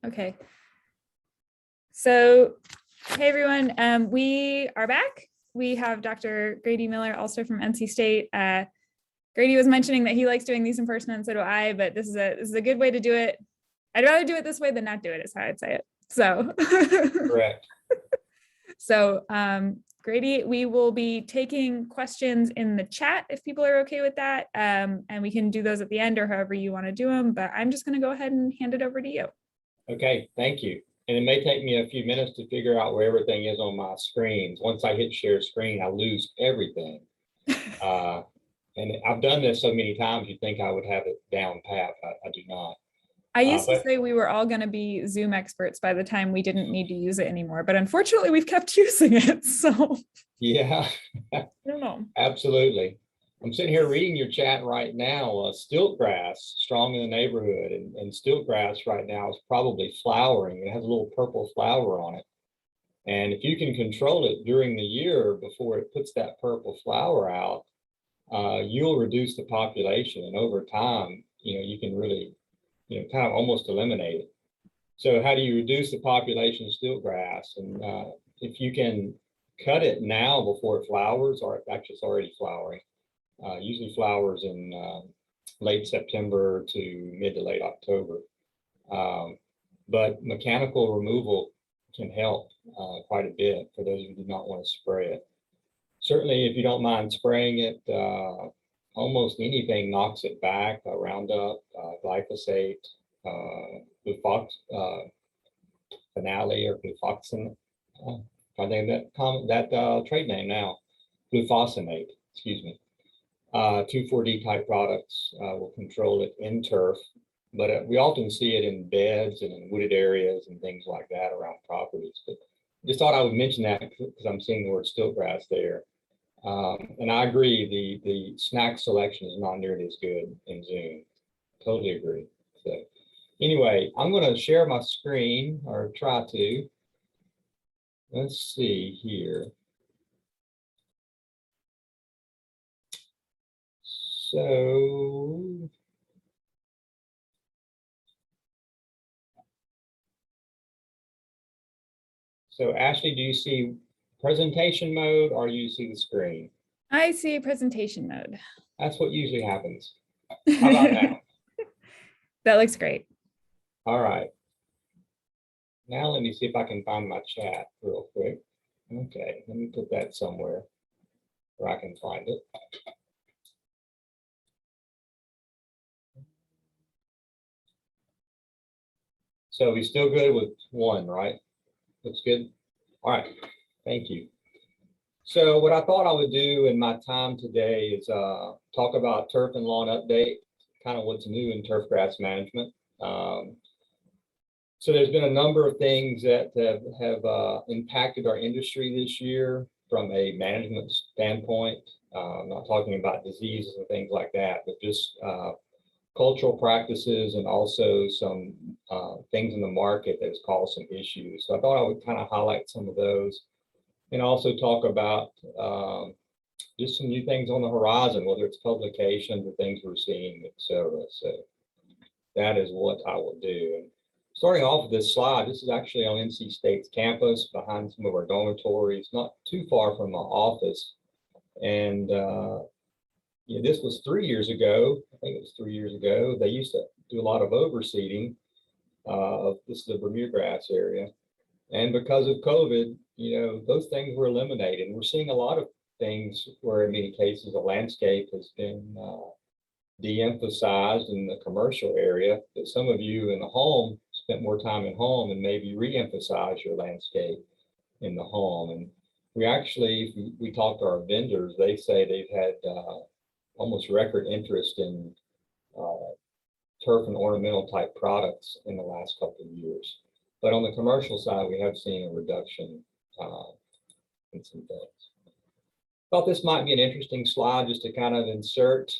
Okay. So, hey everyone, we are back. We have Dr. Grady Miller, also from NC State. Grady was mentioning that he likes doing these in person, and so do I, but this is a good way to do it. I'd rather do it this way than not do it, is how I'd say it. So, correct. So, Grady, we will be taking questions in the chat if people are okay with that, and we can do those at the end or however you want to do them, but I'm just going to go ahead and hand it over to you. Okay, thank you. And it may take me a few minutes to figure out where everything is on my screens. Once I hit share screen, I lose everything. And I've done this so many times, you'd think I would have it down pat. I do not. I used to say we were all going to be Zoom experts by the time we didn't need to use it anymore, but unfortunately we've kept using it. So yeah, I don't know. Absolutely. I'm sitting here reading your chat right now. Stilt grass, strong in the neighborhood, and stilt grass right now is probably flowering. It has a little purple flower on it. And if you can control it during the year before it puts that purple flower out, you'll reduce the population. And over time, you can really, kind of almost eliminate it. So how do you reduce the population of stilt grass? And if you can cut it now before it flowers, or actually it's already flowering, usually flowers in late September to mid to late October. But mechanical removal can help quite a bit for those who do not want to spray it. Certainly, if you don't mind spraying it, almost anything knocks it back. Roundup, glyphosate, finale or glufosinate. I think that trade name now, glufosinate. Excuse me. 2,4-D type products will control it in turf, but we often see it in beds and in wooded areas and things like that around properties. But just thought I would mention that because I'm seeing the word stilt grass there. And I agree, the snack selection is not nearly as good in Zoom. Totally agree. So anyway, I'm going to share my screen, or try to. Let's see here. So Ashley, do you see presentation mode or do you see the screen? I see presentation mode. That's what usually happens. How about now? That looks great. All right. Now let me see if I can find my chat real quick. Okay, let me put that somewhere where I can find it. So we're still good with one, right? Looks good. All right, thank you. So what I thought I would do in my time today is talk about turf and lawn update, kind of what's new in turf grass management. So there's been a number of things that have impacted our industry this year from a management standpoint. I'm not talking about diseases and things like that, but just cultural practices and also some things in the market that has caused some issues. So I thought I would kind of highlight some of those and also talk about just some new things on the horizon, whether it's publications or things we're seeing, et cetera. So that is what I will do. And starting off with this slide, this is actually on NC State's campus behind some of our dormitories, not too far from my office. And this was 3 years ago. I think it was 3 years ago. They used to do a lot of overseeding. This is the Bermuda Grass area. And because of COVID, those things were eliminated. And we're seeing a lot of things where in many cases the landscape has been de-emphasized in the commercial area, that some of you in the home spent more time at home and maybe re-emphasize your landscape in the home. And we actually, if we talk to our vendors, they say they've had almost record interest in turf and ornamental type products in the last couple of years. But on the commercial side, we have seen a reduction in some things. Thought this might be an interesting slide just to kind of insert.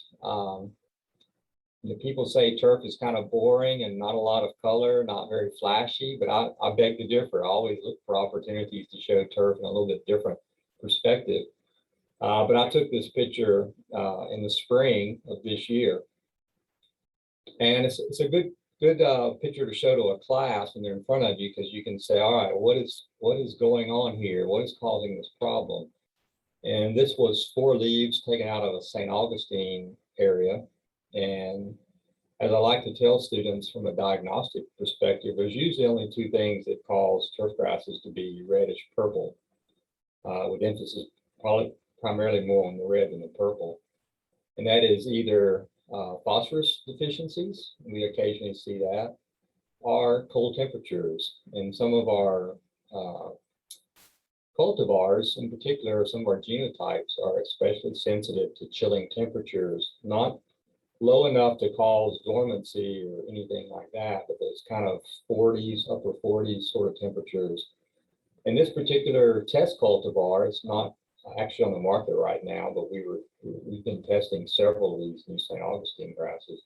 People say turf is kind of boring and not a lot of color, not very flashy, but I beg to differ. I always look for opportunities to show turf in a little bit different perspective. But I took this picture in the spring of this year. And it's a good good picture to show to a class when they're in front of you, because you can say, all right, what is going on here? What is causing this problem? And this was 4 leaves taken out of a St. Augustine area. And as I like to tell students from a diagnostic perspective, there's usually only 2 things that cause turf grasses to be reddish purple, with emphasis probably primarily more on the red than the purple. And that is either phosphorus deficiencies, we occasionally see that, or cold temperatures. And some of our cultivars, in particular, some of our genotypes are especially sensitive to chilling temperatures, not low enough to cause dormancy or anything like that, but those kind of 40s, upper 40s sort of temperatures. And this particular test cultivar, it's not actually on the market right now, but we've been testing several of these new St. Augustine grasses,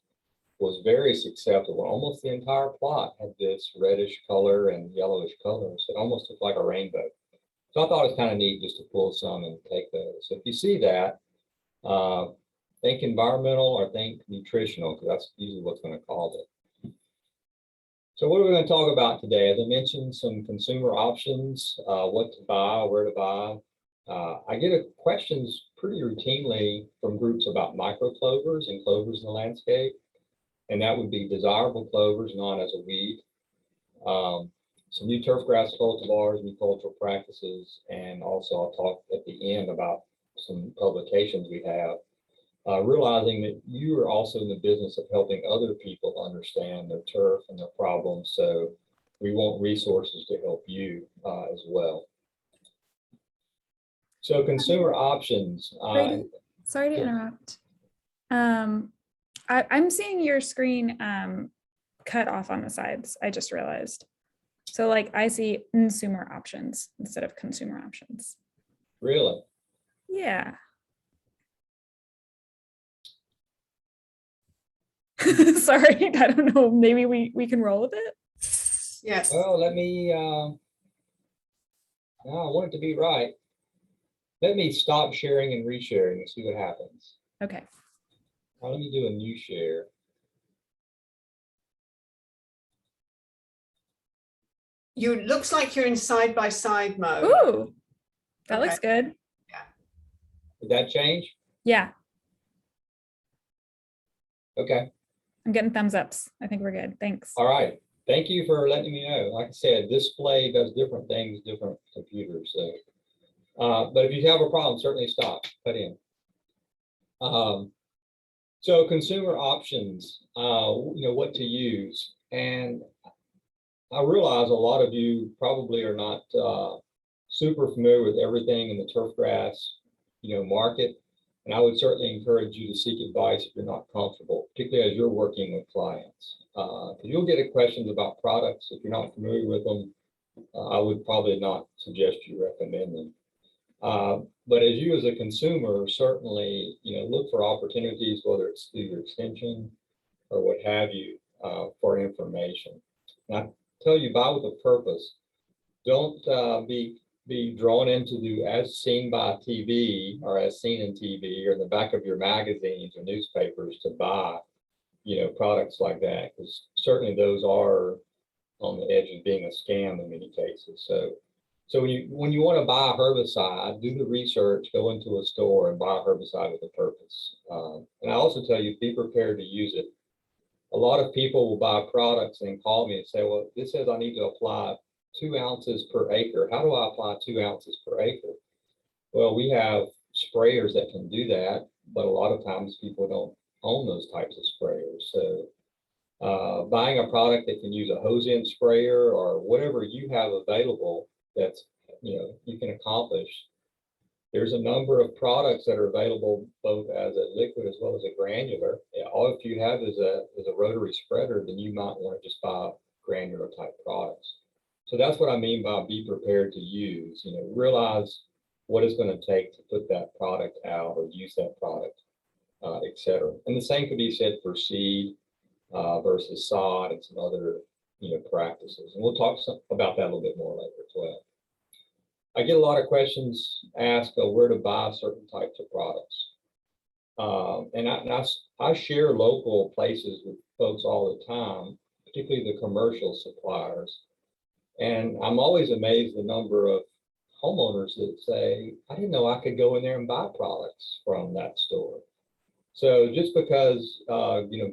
was very successful. Almost the entire plot had this reddish color and yellowish colors. It almost looked like a rainbow. So I thought it was kind of neat just to pull some and take those. So if you see that, think environmental or think nutritional, because that's usually what's going to cause it. So what are we going to talk about today? As I mentioned, some consumer options, what to buy, where to buy. I get questions pretty routinely from groups about micro clovers and clovers in the landscape, and that would be desirable clovers, not as a weed. Some new turf grass cultivars, new cultural practices, and also I'll talk at the end about some publications we have. Realizing that you are also in the business of helping other people understand their turf and their problems, so we want resources to help you as well. So consumer options. Brady, sorry to interrupt. I'm seeing your screen cut off on the sides. I just realized. So like I see consumer options instead of consumer options. Really? Yeah. Sorry, I don't know. Maybe we can roll with it. Yes. Well, let me, I want it to be right. Let me stop sharing and resharing and see what happens. Okay. Let me do a new share. Looks like you're in side-by-side mode. Ooh, that Okay. looks good. Did that change? Yeah, Okay. I'm getting thumbs ups. I think we're good. Thanks. All right. Thank you for letting me know. Like I said, display does different things, different computers. So, but if you have a problem, certainly stop, cut in. So consumer options, what to use. And I realize a lot of you probably are not super familiar with everything in the turf grass, market. And I would certainly encourage you to seek advice if you're not comfortable, particularly as you're working with clients. Because you'll get questions about products. If you're not familiar with them, I would probably not suggest you recommend them. But as you as a consumer, certainly, look for opportunities, whether it's through your extension or what have you, for information. And I tell you, buy with a purpose. Don't be drawn into the as seen by TV or as seen in TV or in the back of your magazines or newspapers to buy, products like that, because certainly those are on the edge of being a scam in many cases. So when you want to buy a herbicide, do the research, go into a store and buy a herbicide with a purpose. And I also tell you, be prepared to use it. A lot of people will buy products and call me and say, well, this says I need to apply 2 ounces per acre. How do I apply 2 ounces per acre? Well, we have sprayers that can do that, but a lot of times people don't own those types of sprayers. So buying a product that can use a hose end sprayer or whatever you have available that's, you can accomplish. There's a number of products that are available both as a liquid as well as a granular. All if you have is a rotary spreader, then you might want to just buy granular type products. So that's what I mean by be prepared to use. Realize what it's going to take to put that product out or use that product, et cetera. And the same could be said for seed versus sod and some other practices. And we'll talk about that a little bit more later as well. I get a lot of questions asked where to buy certain types of products. And I share local places with folks all the time. particularly the commercial suppliers. And I'm always amazed the number of homeowners that say, I didn't know I could go in there and buy products from that store. So just because,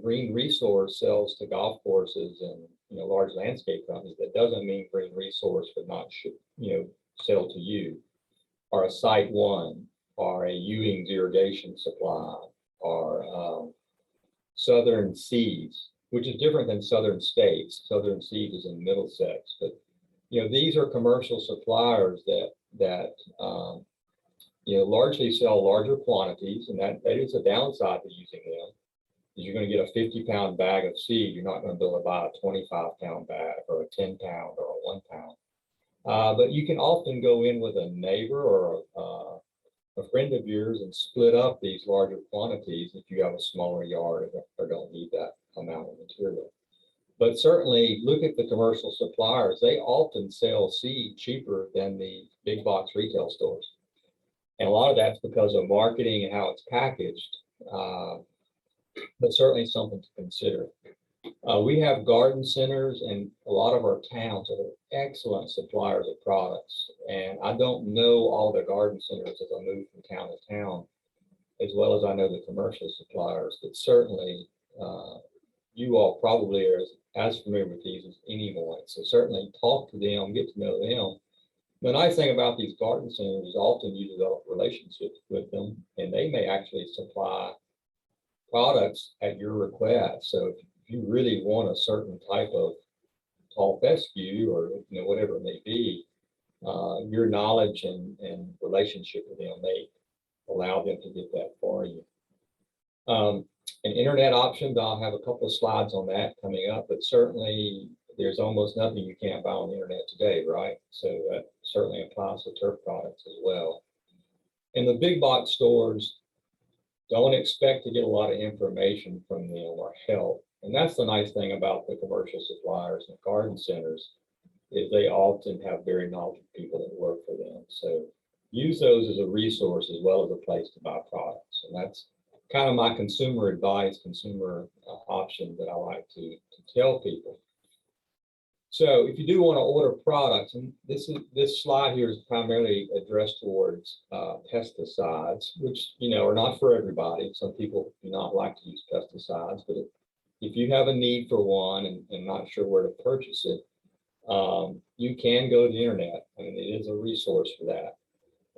Green Resource sells to golf courses and, large landscape companies, that doesn't mean Green Resource would not, sell to you, or a Site One, or a Ewing's irrigation supply, or Southern Seeds, which is different than Southern States. Southern Seeds is in Middlesex, but these are commercial suppliers that largely sell larger quantities, and that is a downside to using them. Is you're going to get a 50-pound bag of seed. You're not going to be able to buy a 25-pound bag or a 10-pound or a 1-pound. But you can often go in with a neighbor or a friend of yours and split up these larger quantities if you have a smaller yard or don't need that amount of material. But certainly look at the commercial suppliers. They often sell seed cheaper than the big box retail stores. And a lot of that's because of marketing and how it's packaged, but certainly something to consider. We have garden centers, and a lot of our towns are excellent suppliers of products. And I don't know all the garden centers as I move from town to town, as well as I know the commercial suppliers, but certainly you all probably are as familiar with these as anyone. So certainly talk to them, get to know them. The nice thing about these garden centers is often you develop relationships with them, and they may actually supply products at your request. So if you really want a certain type of tall fescue or whatever it may be, your knowledge and relationship with them may allow them to get that for you. And internet options, I'll have a couple of slides on that coming up, but certainly there's almost nothing you can't buy on the internet today, right? So that certainly applies to turf products as well. In the big box stores, don't expect to get a lot of information from them or help. And that's the nice thing about the commercial suppliers and garden centers, is they often have very knowledgeable people that work for them. So use those as a resource as well as a place to buy products. And that's kind of my consumer advice, consumer option that I like to tell people. So if you do want to order products, and this slide here is primarily addressed towards pesticides, which are not for everybody. Some people do not like to use pesticides, but if you have a need for one and not sure where to purchase it, you can go to the internet. I mean, it is a resource for that.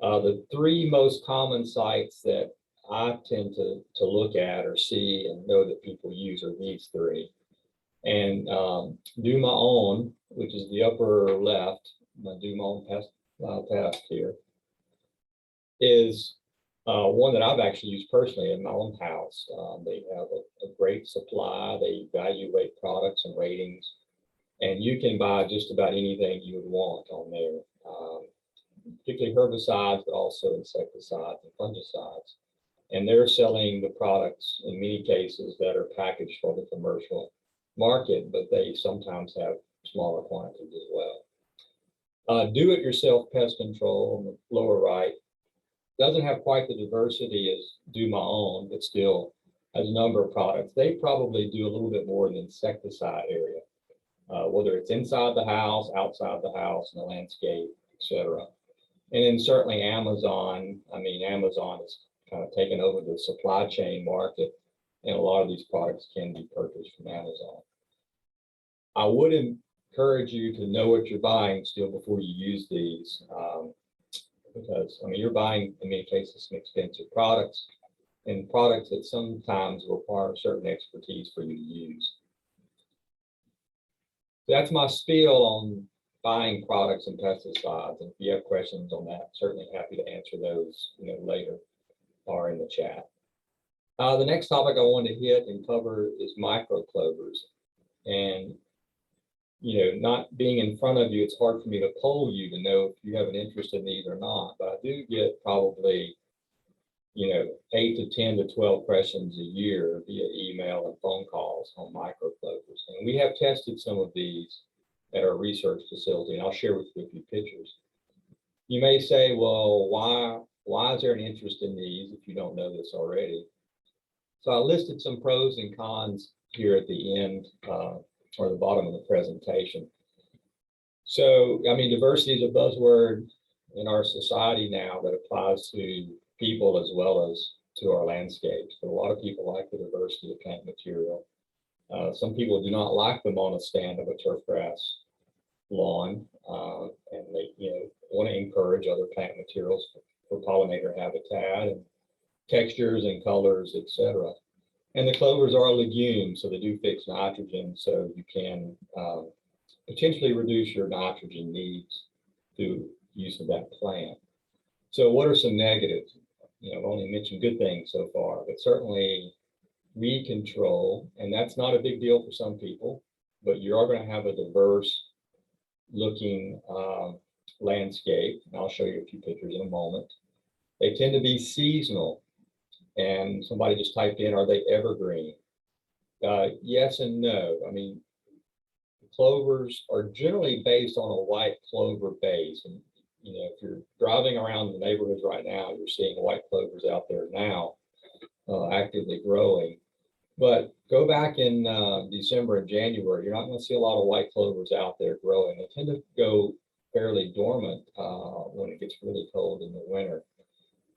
The three most common sites that I tend to look at or see and know that people use are these three. And Do My Own, which is the upper left, my Do My Own Pest here, is one that I've actually used personally in my own house. They have a great supply. They evaluate products and ratings, and you can buy just about anything you would want on there, particularly herbicides, but also insecticides and fungicides. And they're selling the products in many cases that are packaged for the commercial market, but they sometimes have smaller quantities as well. Do-it-yourself pest control on the lower right doesn't have quite the diversity as Do My Own, but still has a number of products. They probably do a little bit more in the insecticide area, whether it's inside the house, outside the house, in the landscape, etc. And then certainly Amazon. I mean, Amazon has kind of taken over the supply chain market, and a lot of these products can be purchased from Amazon. I would encourage you to know what you're buying still before you use these, because you're buying in many cases some expensive products and products that sometimes require certain expertise for you to use. That's my spiel on buying products and pesticides. And if you have questions on that, certainly happy to answer those later or in the chat. The next topic I want to hit and cover is micro clovers. And not being in front of you, it's hard for me to poll you to know if you have an interest in these or not. But I do get probably 8 to 10 to 12 questions a year via email and phone calls on micro clovers. And we have tested some of these at our research facility, and I'll share with you a few pictures. You may say, well, why is there an interest in these if you don't know this already? So I listed some pros and cons here at the end or the bottom of the presentation. So, I mean, diversity is a buzzword in our society now that applies to people as well as to our landscapes. But a lot of people like the diversity of plant material. Some people do not like them on a stand of a turf grass lawn, and they, want to encourage other plant materials for pollinator habitat and textures and colors, etc. And the clovers are legumes, so they do fix nitrogen, so you can potentially reduce your nitrogen needs through use of that plant. So what are some negatives? I've only mentioned good things so far, but certainly weed control, and that's not a big deal for some people, but you are going to have a diverse looking landscape. And I'll show you a few pictures in a moment. They tend to be seasonal, and somebody just typed in, are they evergreen? Yes and no. I mean, clovers are generally based on a white clover base. And, if you're driving around the neighborhoods right now, you're seeing white clovers out there now actively growing. But go back in December and January, you're not going to see a lot of white clovers out there growing. They tend to go fairly dormant when it gets really cold in the winter.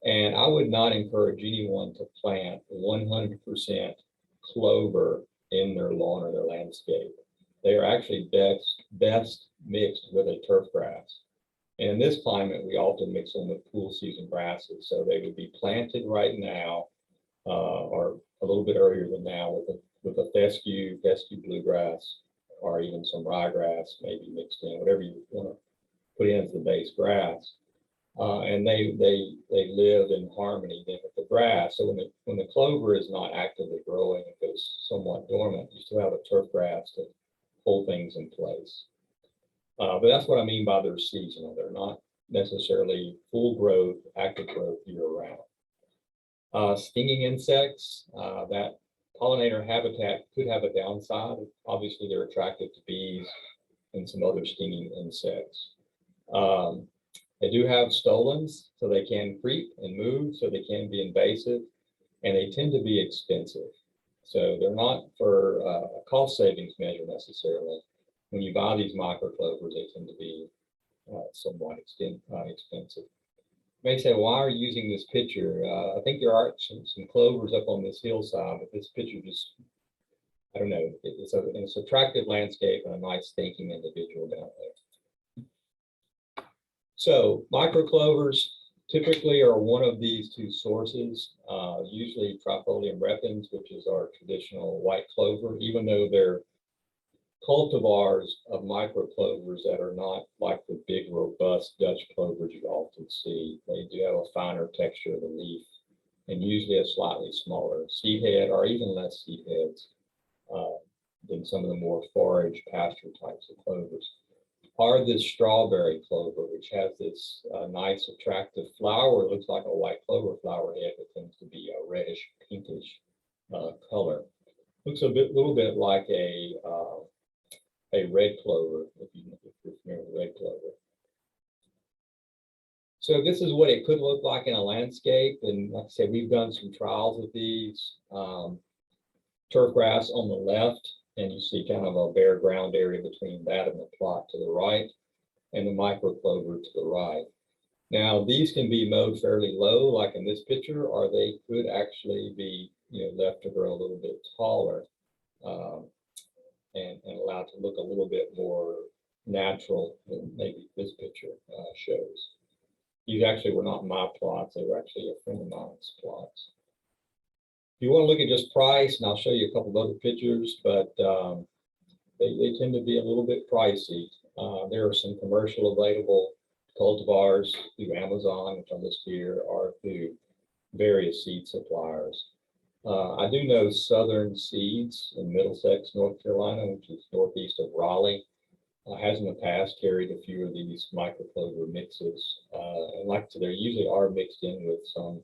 And I would not encourage anyone to plant 100% clover in their lawn or their landscape. They are actually best mixed with a turf grass. And in this climate, we often mix them with cool season grasses. So they would be planted right now or a little bit earlier than now with a fescue bluegrass, or even some ryegrass maybe mixed in, whatever you want to put in as the base grass. And they live in harmony then with the grass. So when the clover is not actively growing, it goes somewhat dormant, you still have a turf grass to hold things in place. But that's what I mean by they're seasonal. They're not necessarily full growth, active growth year round. Stinging insects, that pollinator habitat could have a downside. Obviously, they're attracted to bees and some other stinging insects. They do have stolons, so they can creep and move, so they can be invasive, and they tend to be expensive. So they're not for a cost savings measure necessarily. When you buy these microclovers, they tend to be somewhat expensive. You may say, why are you using this picture? I think there are some clovers up on this hillside, but this picture just, I don't know, it's an attractive landscape and a nice thinking individual down there. So microclovers typically are one of these two sources, usually Trifolium repens, which is our traditional white clover, even though they're cultivars of microclovers that are not like the big, robust Dutch clovers you often see. They do have a finer texture of the leaf and usually a slightly smaller seed head, or even less seed heads than some of the more forage pasture types of clovers. Are this strawberry clover, which has this nice attractive flower. It looks like a white clover flower head, but tends to be a reddish pinkish color. Looks a little bit like a red clover, if you're familiar with red clover. So this is what it could look like in a landscape. And like I said, we've done some trials with these. Turf grass on the left, and you see kind of a bare ground area between that and the plot to the right, and the microclover to the right. Now, these can be mowed fairly low, like in this picture, or they could actually be left to grow a little bit taller. And allowed to look a little bit more natural than maybe this picture shows. These actually were not my plots, they were actually a friend of mine's plots. If you want to look at just price, and I'll show you a couple of other pictures, but they tend to be a little bit pricey. There are some commercial available cultivars through Amazon, which I list here, or through various seed suppliers. I do know Southern Seeds in Middlesex, North Carolina, which is northeast of Raleigh, has in the past carried a few of these microclover mixes. And like I said, they usually are mixed in with some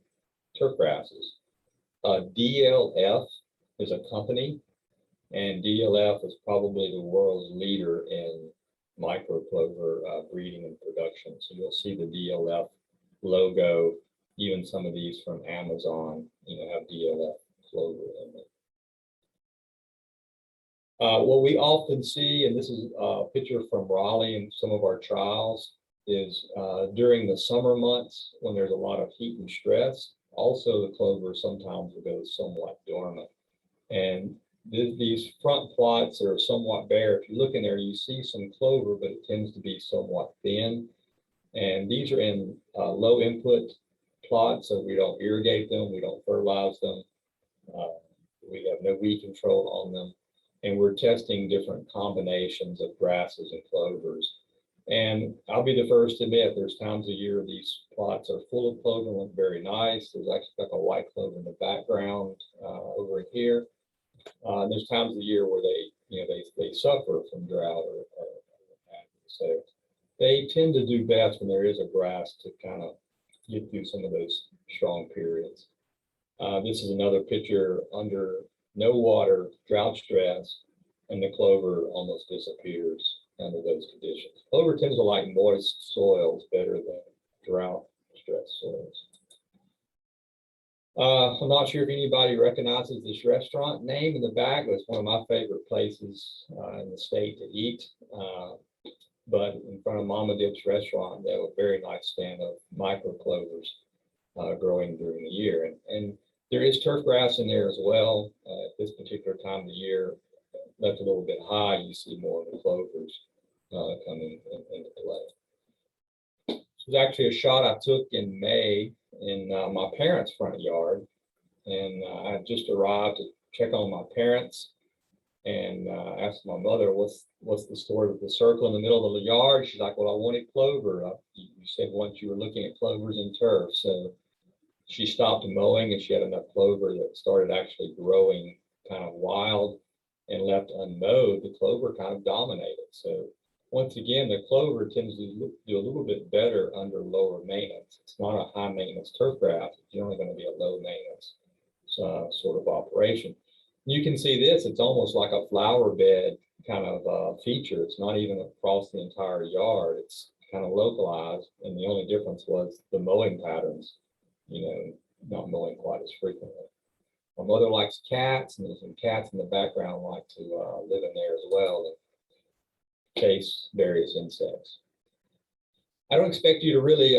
turf grasses. DLF is a company, and DLF is probably the world's leader in microclover breeding and production. So you'll see the DLF logo, even some of these from Amazon, have DLF clover in it. What we often see, and this is a picture from Raleigh in some of our trials, is during the summer months when there's a lot of heat and stress, also the clover sometimes will go somewhat dormant. And these front plots are somewhat bare. If you look in there, you see some clover, but it tends to be somewhat thin. And these are in low input plots, so we don't irrigate them, we don't fertilize them, we have no weed control on them. And we're testing different combinations of grasses and clovers. And I'll be the first to admit there's times a year these plots are full of clover, look very nice. There's actually like a white clover in the background over here. There's times of the year where they suffer from drought or so they tend to do best when there is a grass to kind of get through some of those strong periods. This is another picture under no water, drought stress, and the clover almost disappears under those conditions. Clover tends to like moist soils better than drought stress soils. I'm not sure if anybody recognizes this restaurant name in the back, but it's one of my favorite places in the state to eat. But in front of Mama Dip's restaurant, they have a very nice stand of micro clovers growing during the year. And there is turf grass in there as well. At this particular time of the year, left a little bit high, you see more of the clovers coming into play. This was actually a shot I took in May in my parents' front yard. And I had just arrived to check on my parents and asked my mother, what's the story with the circle in the middle of the yard? She's like, well, I wanted clover. You said once you were looking at clovers and turf. So she stopped mowing and she had enough clover that started actually growing kind of wild, and left unmowed, the clover kind of dominated. So once again, the clover tends to do a little bit better under lower maintenance. It's not a high maintenance turf grass. It's generally going to be a low maintenance sort of operation. You can see this, it's almost like a flower bed kind of feature. It's not even across the entire yard. It's kind of localized. And the only difference was the mowing patterns, not mowing quite as frequently. My mother likes cats, and there's some cats in the background like to live in there as well and chase various insects. I don't expect you to really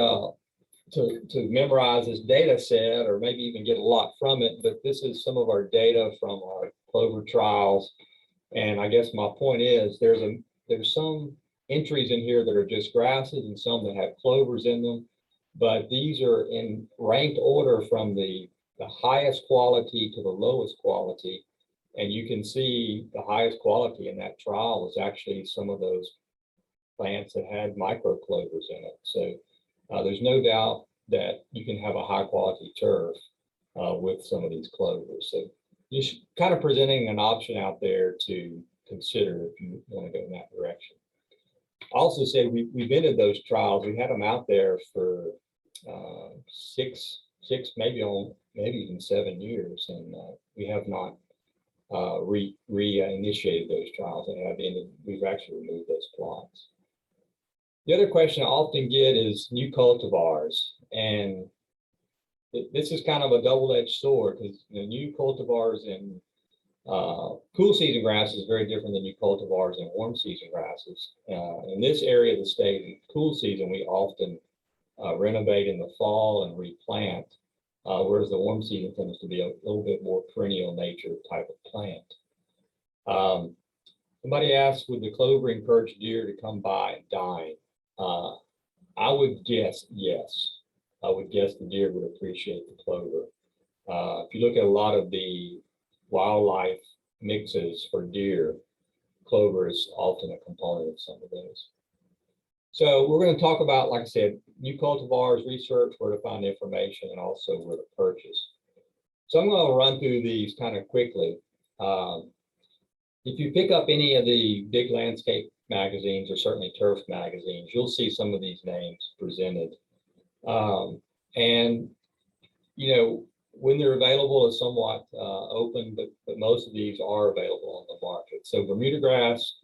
to memorize this data set or maybe even get a lot from it, but this is some of our data from our clover trials. And I guess my point is there's some entries in here that are just grasses and some that have clovers in them, but these are in ranked order from the highest quality to the lowest quality. And you can see the highest quality in that trial was actually some of those plants that had micro clovers in it. So there's no doubt that you can have a high quality turf with some of these clovers. So just kind of presenting an option out there to consider if you want to go in that direction. I also said we vented those trials. We had them out there for six, maybe even 7 years, and we have not reinitiated those trials, and we've actually removed those plots. The other question I often get is new cultivars, and this is kind of a double-edged sword because new cultivars in cool season grasses is very different than new cultivars in warm season grasses. In this area of the state, in cool season, we often renovate in the fall and replant, whereas the warm season tends to be a little bit more perennial nature type of plant. Somebody asked, would the clover encourage deer to come by and dine? I would guess yes. I would guess the deer would appreciate the clover. If you look at a lot of the wildlife mixes for deer, clover is often a component of some of those. So we're going to talk about, like I said, new cultivars, research, where to find information, and also where to purchase. So I'm going to run through these kind of quickly. If you pick up any of the big landscape magazines, or certainly turf magazines, you'll see some of these names presented. And, when they're available is somewhat open, but most of these are available on the market. So Bermuda Grass,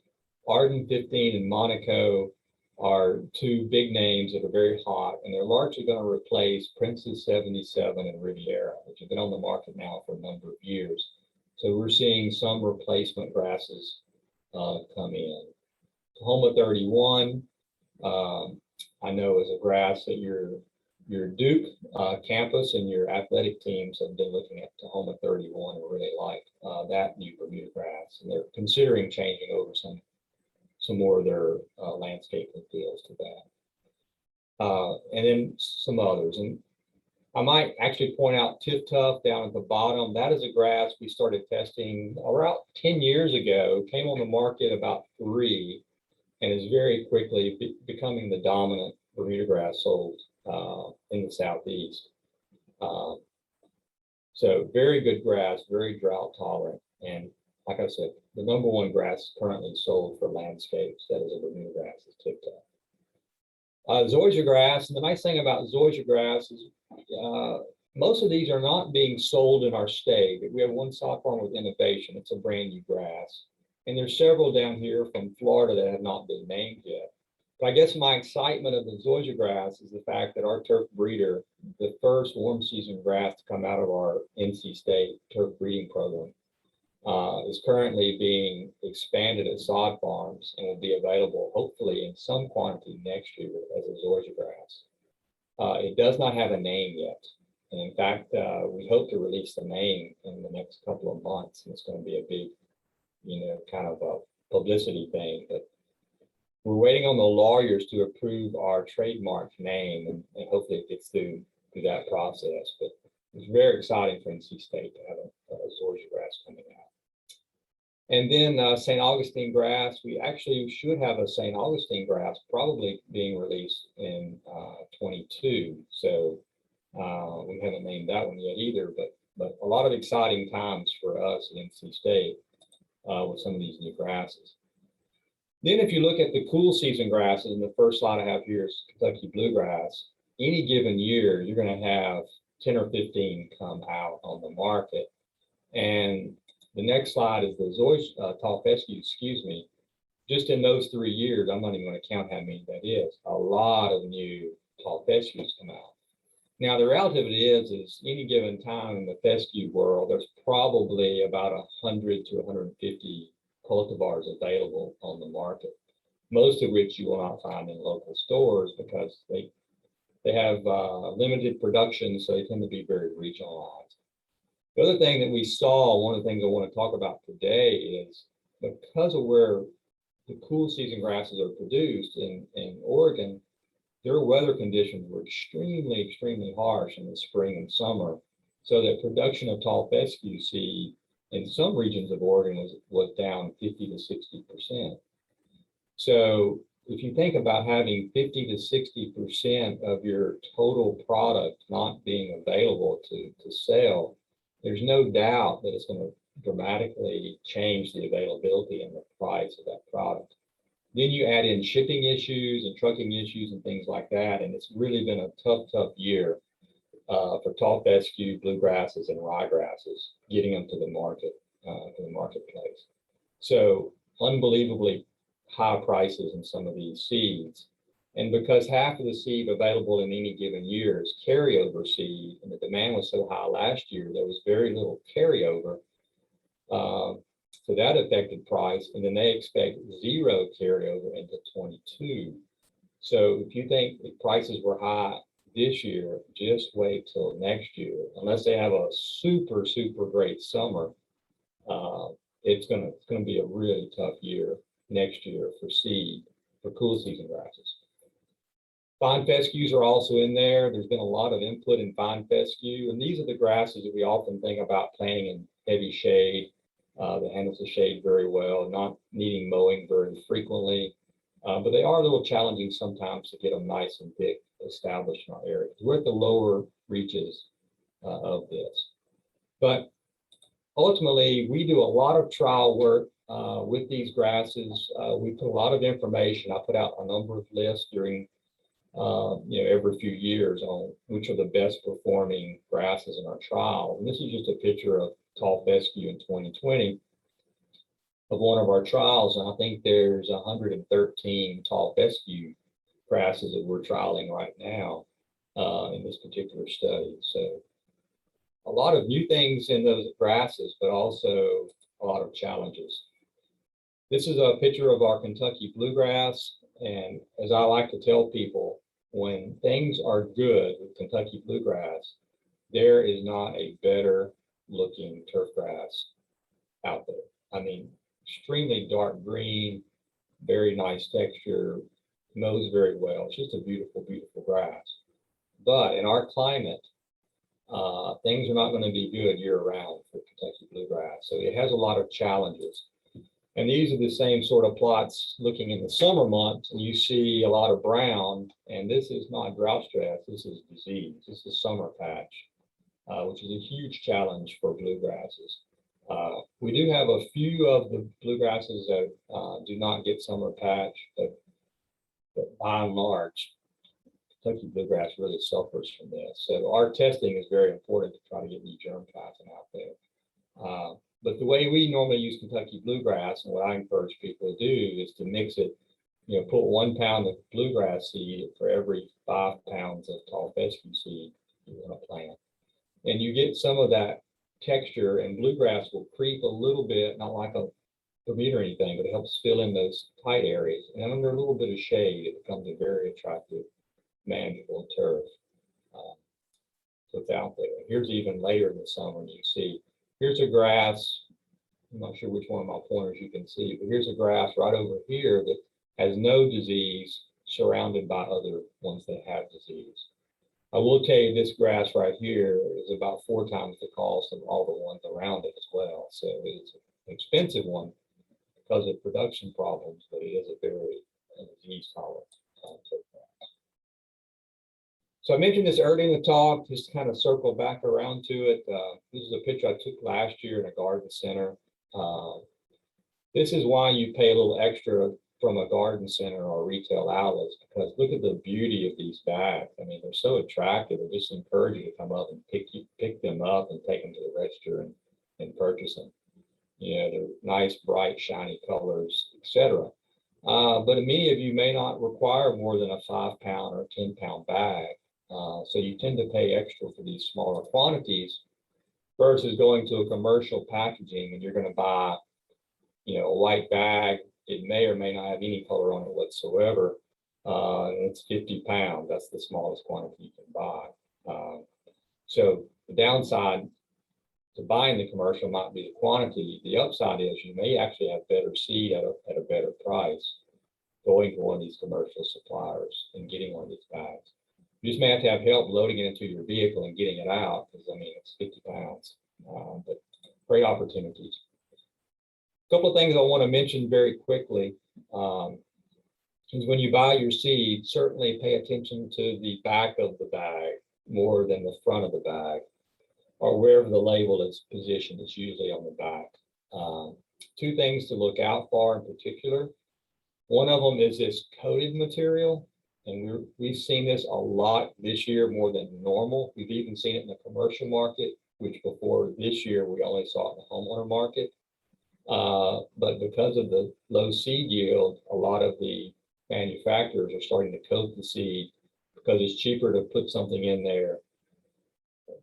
Arden 15, and Monaco are two big names that are very hot, and they're largely going to replace Princess 77 and Riviera, which have been on the market now for a number of years. So we're seeing some replacement grasses come in. Tahoma 31, I know is a grass that your Duke campus and your athletic teams have been looking at Tahoma 31 and really like that new Bermuda grass, and they're considering changing over some more of their landscaping fields to that. And then some others. And I might actually point out Tiff Tuff down at the bottom. That is a grass we started testing around 10 years ago, came on the market about 3, and is very quickly becoming the dominant Bermuda grass sold in the Southeast. So very good grass, very drought tolerant. And like I said, the #1 grass currently sold for landscapes, that is a Bermuda grass, is Tiff Tuff. Zoysia grass, and the nice thing about Zoysia grass is most of these are not being sold in our state. We have one sod farm with Innovation. It's a brand new grass. And there's several down here from Florida that have not been named yet. But I guess my excitement of the Zoysia grass is the fact that our turf breeder, the first warm season grass to come out of our NC State turf breeding program, is currently being expanded at sod farms and will be available hopefully in some quantity next year as a Zoysia grass. It does not have a name yet. And in fact, we hope to release the name in the next couple of months. And it's going to be a big, kind of a publicity thing. But we're waiting on the lawyers to approve our trademark name, and hopefully it gets through that process. But it's very exciting for NC State to have a Zoysia grass coming out. And then St. Augustine grass, we actually should have a St. Augustine grass probably being released in 22. So we haven't named that one yet either, but a lot of exciting times for us at NC State with some of these new grasses. Then if you look at the cool season grasses, and the first slide I have here is Kentucky Bluegrass, any given year, you're going to have 10 or 15 come out on the market. And the next slide is the Zoysia tall fescue, excuse me. Just in those 3 years, I'm not even going to count how many that is. A lot of new tall fescues come out. Now, the reality of it is any given time in the fescue world, there's probably about 100 to 150 cultivars available on the market, most of which you will not find in local stores because they have limited production, so they tend to be very regionalized. The other thing that we saw, one of the things I want to talk about today is because of where the cool season grasses are produced in Oregon, their weather conditions were extremely, extremely harsh in the spring and summer. So that production of tall fescue seed in some regions of Oregon was down 50 to 60%. So if you think about having 50 to 60% of your total product not being available to sell, there's no doubt that it's going to dramatically change the availability and the price of that product. Then you add in shipping issues and trucking issues and things like that, and it's really been a tough year for tall fescue, bluegrasses, and ryegrasses, getting them to the market, to the marketplace. So unbelievably high prices in some of these seeds. And because half of the seed available in any given year is carryover seed, and the demand was so high last year, there was very little carryover. So that affected price, and then they expect 0 carryover into 22. So if you think the prices were high this year, just wait till next year. Unless they have a super great summer, it's gonna be a really tough year next year for seed for cool season grasses. Fine fescues are also in there. There's been a lot of input in fine fescue, and these are the grasses that we often think about planting in heavy shade. That handles the shade very well, not needing mowing very frequently, but they are a little challenging sometimes to get them nice and thick established in our area. We're at the lower reaches of this. But ultimately, we do a lot of trial work with these grasses. We put a lot of information. I put out a number of lists during every few years on which are the best performing grasses in our trial. And this is just a picture of tall fescue in 2020 of one of our trials. And I think there's 113 tall fescue grasses that we're trialing right now in this particular study. So a lot of new things in those grasses, but also a lot of challenges. This is a picture of our Kentucky Bluegrass. And as I like to tell people, when things are good with Kentucky Bluegrass, there is not a better looking turf grass out there. I mean, extremely dark green, very nice texture, mows very well. It's just a beautiful, beautiful grass. But in our climate, things are not going to be good year round for Kentucky Bluegrass. So it has a lot of challenges. And these are the same sort of plots looking in the summer months, and you see a lot of brown, and this is not drought stress, this is disease. This is summer patch, which is a huge challenge for bluegrasses. We do have a few of the bluegrasses that do not get summer patch, but by and large, Kentucky bluegrass really suffers from this. So our testing is very important to try to get new germplasm out there. But the way we normally use Kentucky bluegrass, and what I encourage people to do, is to mix it, put 1 pound of bluegrass seed for every 5 pounds of tall fescue seed you want to plant. And you get some of that texture, and bluegrass will creep a little bit, not like a Bermuda or anything, but it helps fill in those tight areas. And under a little bit of shade, it becomes a very attractive, manageable turf. So it's out there. Here's even later in the summer, you see, here's a grass. I'm not sure which one of my pointers you can see, but here's a grass right over here that has no disease, surrounded by other ones that have disease. I will tell you, this grass right here is about 4 times the cost of all the ones around it as well. So it's an expensive one because of production problems, but it is a very disease tolerant turf grass. So I mentioned this early in the talk, just to kind of circle back around to it. This is a picture I took last year in a garden center. This is why you pay a little extra from a garden center or retail outlets, because look at the beauty of these bags. I mean, they're so attractive. They just encourage you to come up and pick them up and take them to the register and purchase them. They're nice, bright, shiny colors, etc. But many of you may not require more than a 5 pound or 10 pound bag. So you tend to pay extra for these smaller quantities versus going to a commercial packaging and you're going to buy, a white bag. It may or may not have any color on it whatsoever. And it's 50 pounds. That's the smallest quantity you can buy. So the downside to buying the commercial might be the quantity. The upside is you may actually have better seed at a better price going to one of these commercial suppliers and getting one of these bags. You just may have to have help loading it into your vehicle and getting it out, because I mean, it's 50 pounds, but great opportunities. A couple of things I want to mention very quickly is when you buy your seed, certainly pay attention to the back of the bag more than the front of the bag, or wherever the label is positioned. It's usually on the back. 2 things to look out for in particular. One of them is this coated material. And we've seen this a lot this year, more than normal. We've even seen it in the commercial market, which before this year, we only saw it in the homeowner market. But because of the low seed yield, a lot of the manufacturers are starting to coat the seed because it's cheaper to put something in there,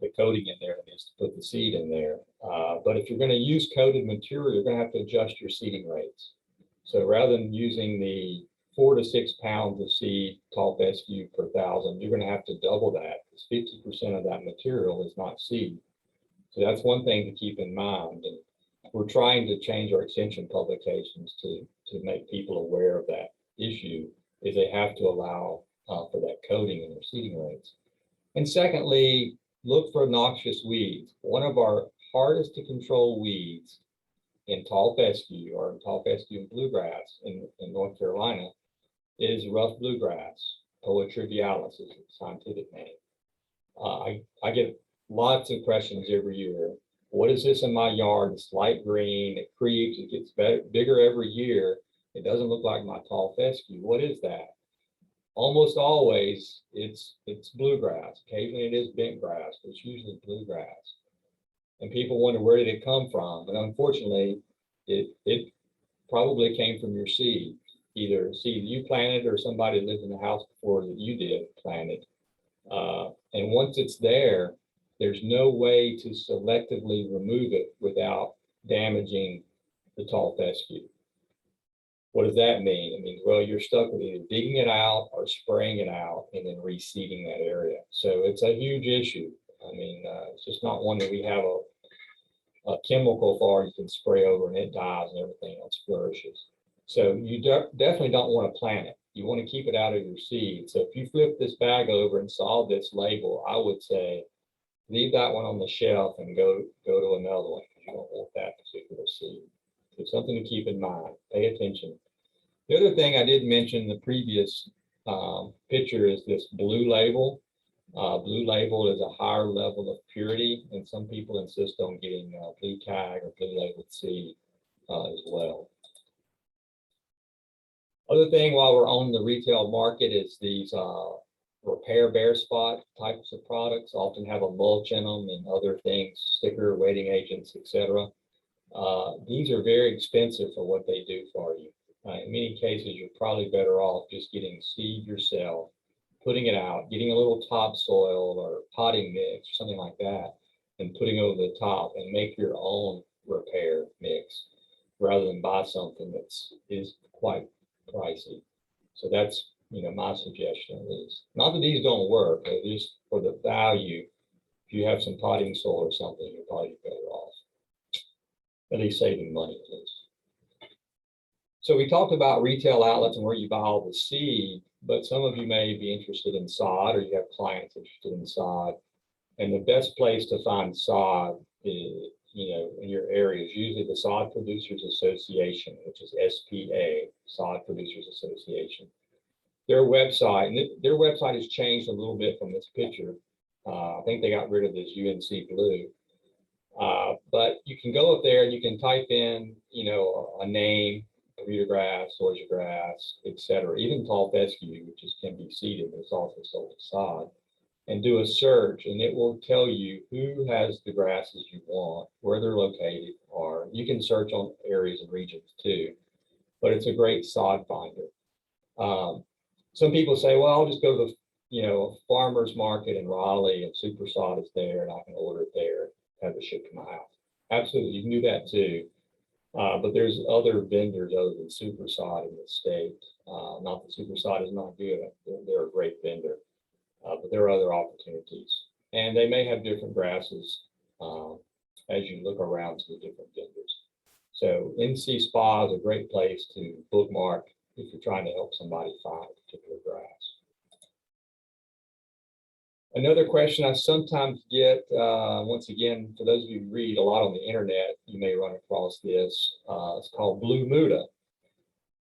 the coating in there, than it is to put the seed in there. But if you're going to use coated material, you're going to have to adjust your seeding rates. So rather than using the 4 to 6 pounds of seed, tall fescue per 1,000, you're going to have to double that, because 50% of that material is not seed. So that's one thing to keep in mind. And we're trying to change our extension publications to make people aware of that issue, is they have to allow for that coating in their seeding rates. And secondly, look for noxious weeds. One of our hardest to control weeds in tall fescue, or in tall fescue and bluegrass in North Carolina, is rough bluegrass. Poa trivialis is its scientific name. I get lots of questions every year. What is this in my yard? It's light green, it creeps, it gets bigger every year. It doesn't look like my tall fescue. What is that? Almost always it's bluegrass. Occasionally it is bent grass, but it's usually bluegrass. And people wonder, where did it come from? But unfortunately, it probably came from your seed. Either seed you planted or somebody lived in the house before that you did planted. And once it's there, there's no way to selectively remove it without damaging the tall fescue. What does that mean? It means, well, you're stuck with either digging it out or spraying it out and then reseeding that area. So it's a huge issue. I mean, it's just not one that we have a chemical for you can spray over and it dies and everything else flourishes. So you definitely don't want to plant it. You want to keep it out of your seed. So if you flip this bag over and saw this label, I would say leave that one on the shelf and go to another one. You don't want that particular seed. It's something to keep in mind. Pay attention. The other thing I did mention in the previous picture is this blue label. Blue label is a higher level of purity, and some people insist on getting blue tag or blue labeled seed as well. Other thing while we're on the retail market is these repair bare spot types of products often have a mulch in them and other things, sticker, weighting agents, etc. These are very expensive for what they do for you. In many cases, you're probably better off just getting seed yourself, putting it out, getting a little topsoil or potting mix, or something like that, and putting over the top and make your own repair mix rather than buy something is quite pricey. So that's, my suggestion at least. Not that these don't work, but just for the value, if you have some potting soil or something, you're probably better off. At least saving money at least. So we talked about retail outlets and where you buy all the seed, but some of you may be interested in sod, or you have clients interested in sod. And the best place to find sod is, in your area is usually the Sod Producers Association, which is SPA, Sod Producers Association. Their website, and their website has changed a little bit from this picture. I think they got rid of this UNC blue. But you can go up there and you can type in, a name, Bermuda Grass, Zoysia Grass, etc. Even tall Fescue, which can be seeded, but it's also sold as sod, and do a search, and it will tell you who has the grasses you want, where they're located, or you can search on areas and regions too. But it's a great sod finder. Some people say, well, I'll just go to the farmer's market in Raleigh and Super Sod is there, and I can order it there, have it shipped to my house. Absolutely, you can do that too. But there's other vendors other than Super Sod in the state. Not that Super Sod is not good. They're a great vendor. But there are other opportunities. And they may have different grasses as you look around to the different vendors. So NC Spa is a great place to bookmark if you're trying to help somebody find a particular grass. Another question I sometimes get, once again, for those of you who read a lot on the internet, you may run across this. It's called Bermuda.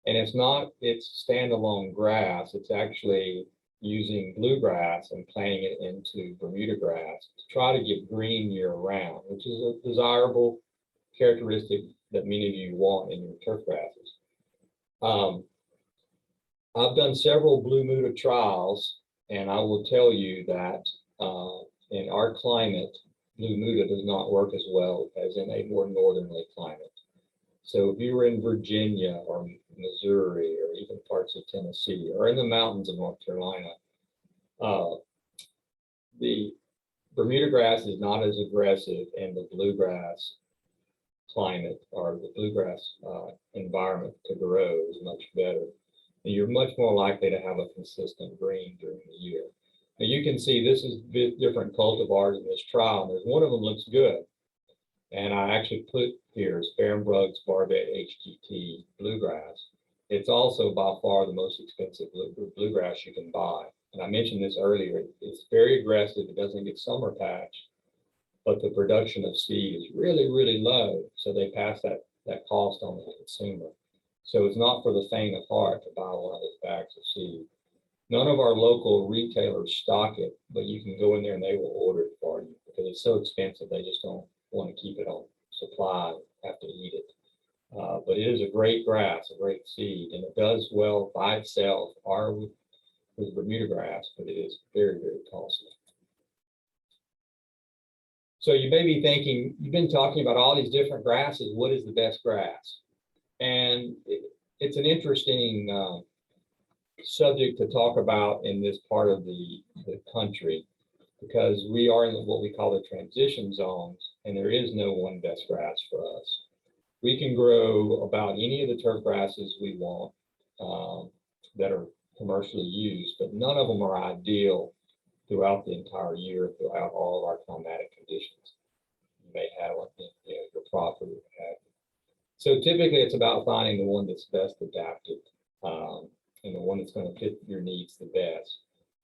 And it's standalone grass. It's actually using bluegrass and planting it into Bermuda grass to try to get green year round, which is a desirable characteristic that many of you want in your turf grasses. I've done several Bermuda trials, and I will tell you that in our climate, Bermuda does not work as well as in a more northerly climate. So if you were in Virginia or Missouri or even parts of Tennessee or in the mountains of North Carolina, the Bermuda grass is not as aggressive, and the bluegrass climate or the bluegrass environment to grow is much better. And you're much more likely to have a consistent green during the year. Now you can see this is different cultivars in this trial. There's one of them looks good. And I actually put here is Fehrenbrug's Barbet HGT bluegrass. It's also by far the most expensive bluegrass you can buy. And I mentioned this earlier, it's very aggressive. It doesn't get summer patch, but the production of seed is really, really low. So they pass that cost on the consumer. So it's not for the faint of heart to buy one of those bags of seed. None of our local retailers stock it, but you can go in there and they will order it for you because it's so expensive. They just don't want to keep it on supply, have to eat it. But it is a great grass, a great seed, and it does well by itself or with Bermuda grass, but it is very, very costly. So you may be thinking, you've been talking about all these different grasses. What is the best grass? And it's an interesting subject to talk about in this part of the country, because we are in what we call the transition zones, and there is no one best grass for us. We can grow about any of the turf grasses we want that are commercially used, but none of them are ideal throughout the entire year, throughout all of our climatic conditions you may have on your property. So typically it's about finding the one that's best adapted and the one that's going to fit your needs the best.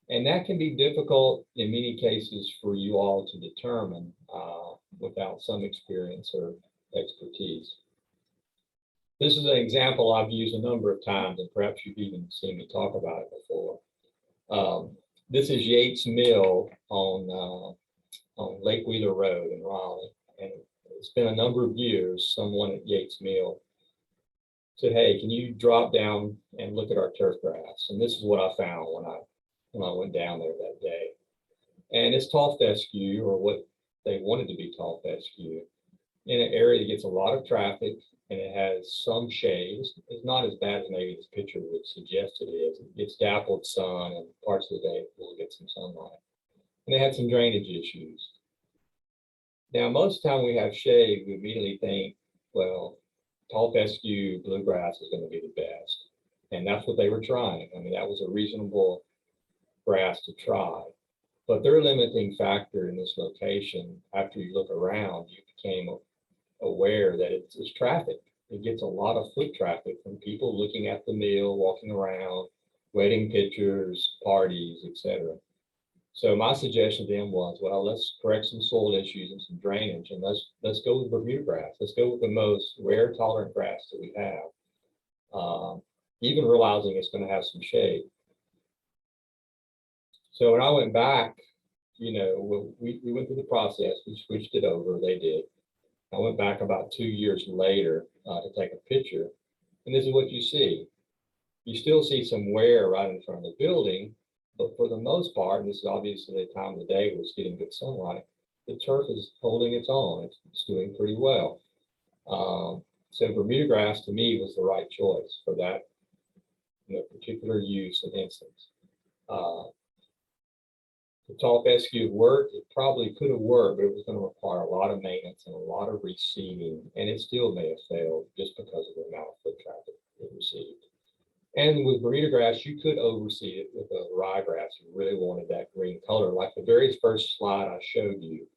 And that can be difficult in many cases for you all to determine without some experience or expertise. This is an example I've used a number of times, and perhaps you've even seen me talk about it before. This is Yates Mill on Lake Wheeler Road in Raleigh. And it's been a number of years, someone at Yates Mill said, hey, can you drop down and look at our turf grass? And this is what I found when I went down there that day. And it's tall fescue, or what they wanted to be tall fescue, in an area that gets a lot of traffic, and it has some shade. It's not as bad as maybe this picture would suggest it is. It gets dappled sun, and parts of the day we'll get some sunlight. And they had some drainage issues. Now, most of the time we have shade, we immediately think, well, tall fescue, bluegrass is going to be the best. And that's what they were trying. I mean, that was a reasonable grass to try. But their limiting factor in this location, after you look around, you became aware that it's traffic. It gets a lot of foot traffic from people looking at the mill, walking around, wedding pictures, parties, etc. So my suggestion to them was, well, let's correct some soil issues and some drainage, and let's go with Bermuda grass. Let's go with the most wear tolerant grass that we have, even realizing it's going to have some shade. So when I went back, we went through the process. We switched it over. They did. I went back about 2 years later to take a picture, and this is what you see. You still see some wear right in front of the building, but for the most part, and this is obviously the time of the day where it's getting good sunlight, the turf is holding its own. It's doing pretty well. So Bermuda grass to me was the right choice for that particular use and instance. The tall fescue worked. It probably could have worked, but it was going to require a lot of maintenance and a lot of reseeding, and it still may have failed just because of the amount of foot traffic it received. And with Bermuda grass, you could overseed it with a ryegrass. You really wanted that green color, like the very first slide I showed you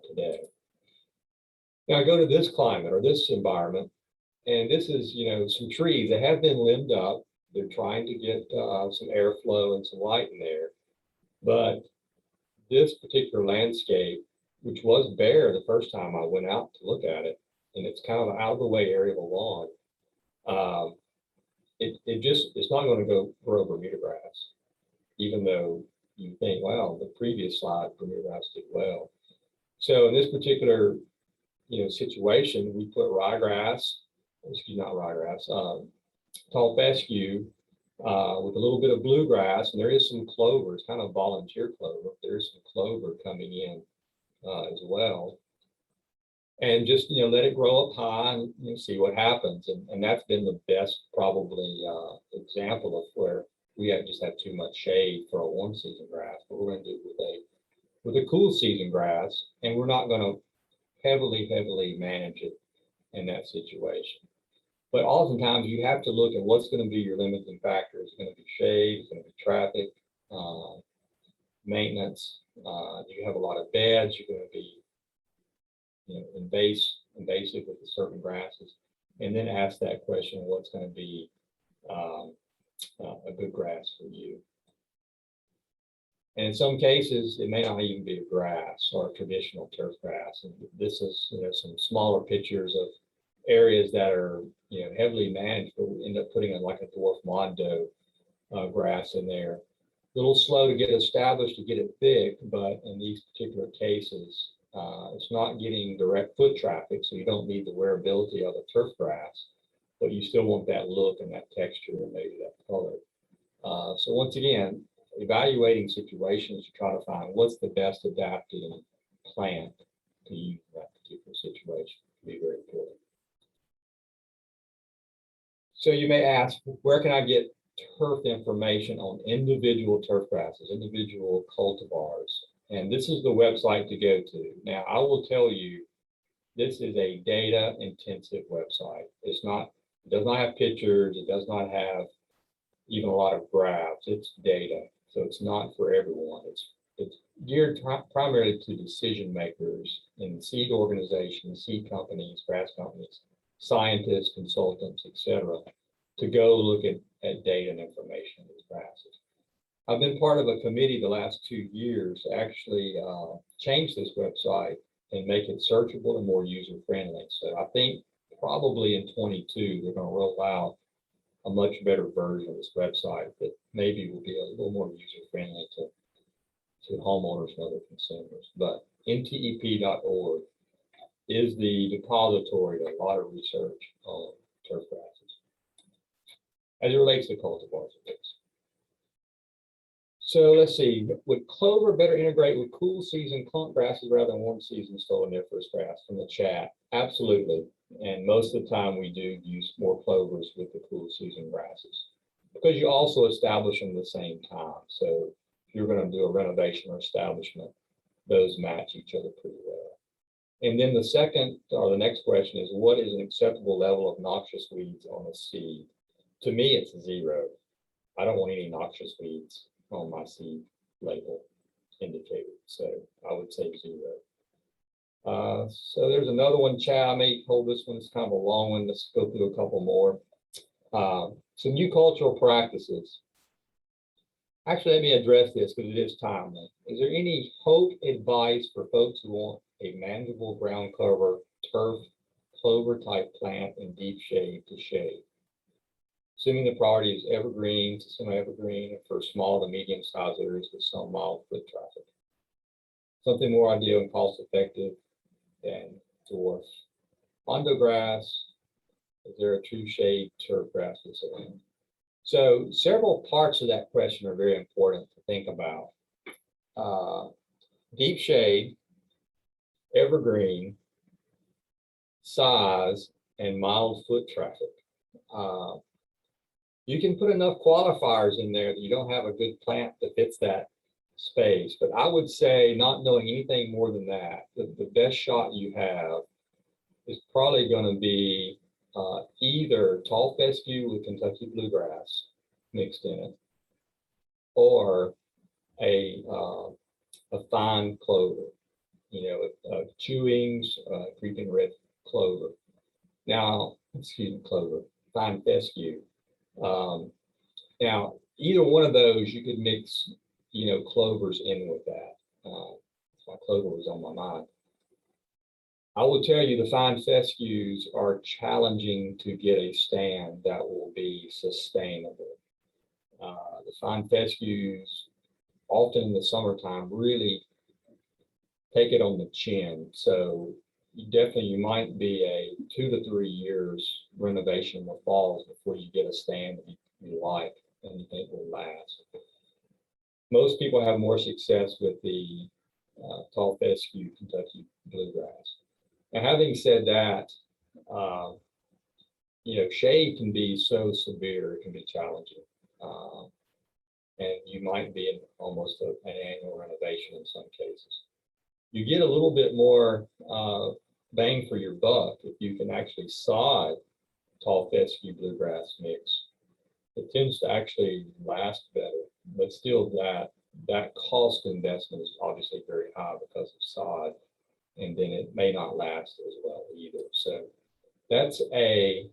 today. Now I go to this climate or this environment, and this is, some trees. They have been limbed up. They're trying to get some airflow and some light in there. But this particular landscape, which was bare the first time I went out to look at it, and it's kind of an out of the way area of a lawn, it's not going to go grow Bermuda grass, even though you think, well, the previous slide, Bermuda grass did well. So in this particular, situation, we put tall fescue with a little bit of bluegrass, and there is some clover. It's kind of volunteer clover. There's some clover coming in as well. And just, let it grow up high and see what happens. And that's been the best probably example of where we just have too much shade for a warm season grass. But we're going to do it with a cool season grass, and we're not going to heavily manage it in that situation. But oftentimes you have to look at what's going to be your limiting factor. It's going to be shade, it's going to be traffic, maintenance. You have a lot of beds, you're going to be invasive with the certain grasses, and then ask that question, what's going to be a good grass for you. And in some cases, it may not even be a grass or a traditional turf grass. And this is some smaller pictures of areas that are heavily managed, but we end up putting in like a dwarf mondo grass in there. A little slow to get established, to get it thick, but in these particular cases, it's not getting direct foot traffic, so you don't need the wearability of a turf grass, but you still want that look and that texture and maybe that color. So once again, evaluating situations to try to find what's the best adapted plant to use in that particular situation can be very important. So you may ask, where can I get turf information on individual turf grasses, individual cultivars? And this is the website to go to. Now, I will tell you, This is a data intensive website. It does not have pictures. It does not have even a lot of graphs. It's data. So it's not for everyone. It's geared primarily to decision makers in seed organizations, seed companies, grass companies, scientists, consultants, etc., to go look at data and information of these grasses. I've been part of a committee the last 2 years to actually change this website and make it searchable and more user-friendly. So I think probably in 22, they're going to roll out a much better version of this website that maybe will be a little more user-friendly to homeowners and other consumers. But ntep.org is the depository to a lot of research on turf grasses as it relates to cultivars. So let's see, would clover better integrate with cool season clump grasses rather than warm season stoloniferous grass? From the chat? Absolutely. And most of the time we do use more clovers with the cool season grasses because you also establish them at the same time. So if you're going to do a renovation or establishment, those match each other pretty well. And then the second or the next question is, what is an acceptable level of noxious weeds on a seed? To me, it's 0. I don't want any noxious weeds on my seed label indicated. So I would say 0. So there's another one, Chad. I may hold this one. It's kind of a long one. Let's go through a couple more. Some new cultural practices. Actually, let me address this because it is timely. Is there any hope advice for folks who want a manageable ground cover turf clover type plant in deep shade to shade? Assuming the priority is evergreen to semi-evergreen for small to medium-sized areas with some mild foot traffic. Something more ideal and cost-effective than dwarf. Mondo grass, is there a true shade turf grass and so on? So several parts of that question are very important to think about. Deep shade, evergreen, size, and mild foot traffic. You can put enough qualifiers in there that you don't have a good plant that fits that space. But I would say, not knowing anything more than that, the best shot you have is probably going to be either tall fescue with Kentucky bluegrass mixed in it, or a fine clover, chewings, creeping red clover. Now, clover, fine fescue. Now, either one of those you could mix, clovers in with that. My clover was on my mind. I will tell you the fine fescues are challenging to get a stand that will be sustainable. The fine fescues, often in the summertime, really take it on the chin. So you might be a 2 to 3 years renovation in the falls before you get a stand that you like and you think will last. Most people have more success with the tall fescue Kentucky bluegrass. Now, having said that, shade can be so severe, it can be challenging. And you might be in almost an annual renovation in some cases. You get a little bit more bang for your buck if you can actually sod tall fescue bluegrass mix. It tends to actually last better, but still that cost investment is obviously very high because of sod, and then it may not last as well either. So that's a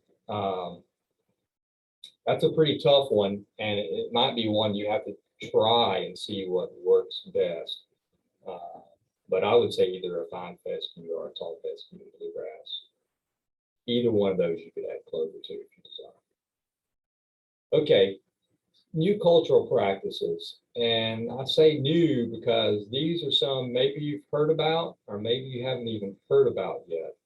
pretty tough one, and it might be one you have to try and see what works best. But I would say either a fine fescue or a tall fescue bluegrass. Either one of those you could add clover to if you desire. Okay, new cultural practices. And I say new because these are some maybe you've heard about or maybe you haven't even heard about yet.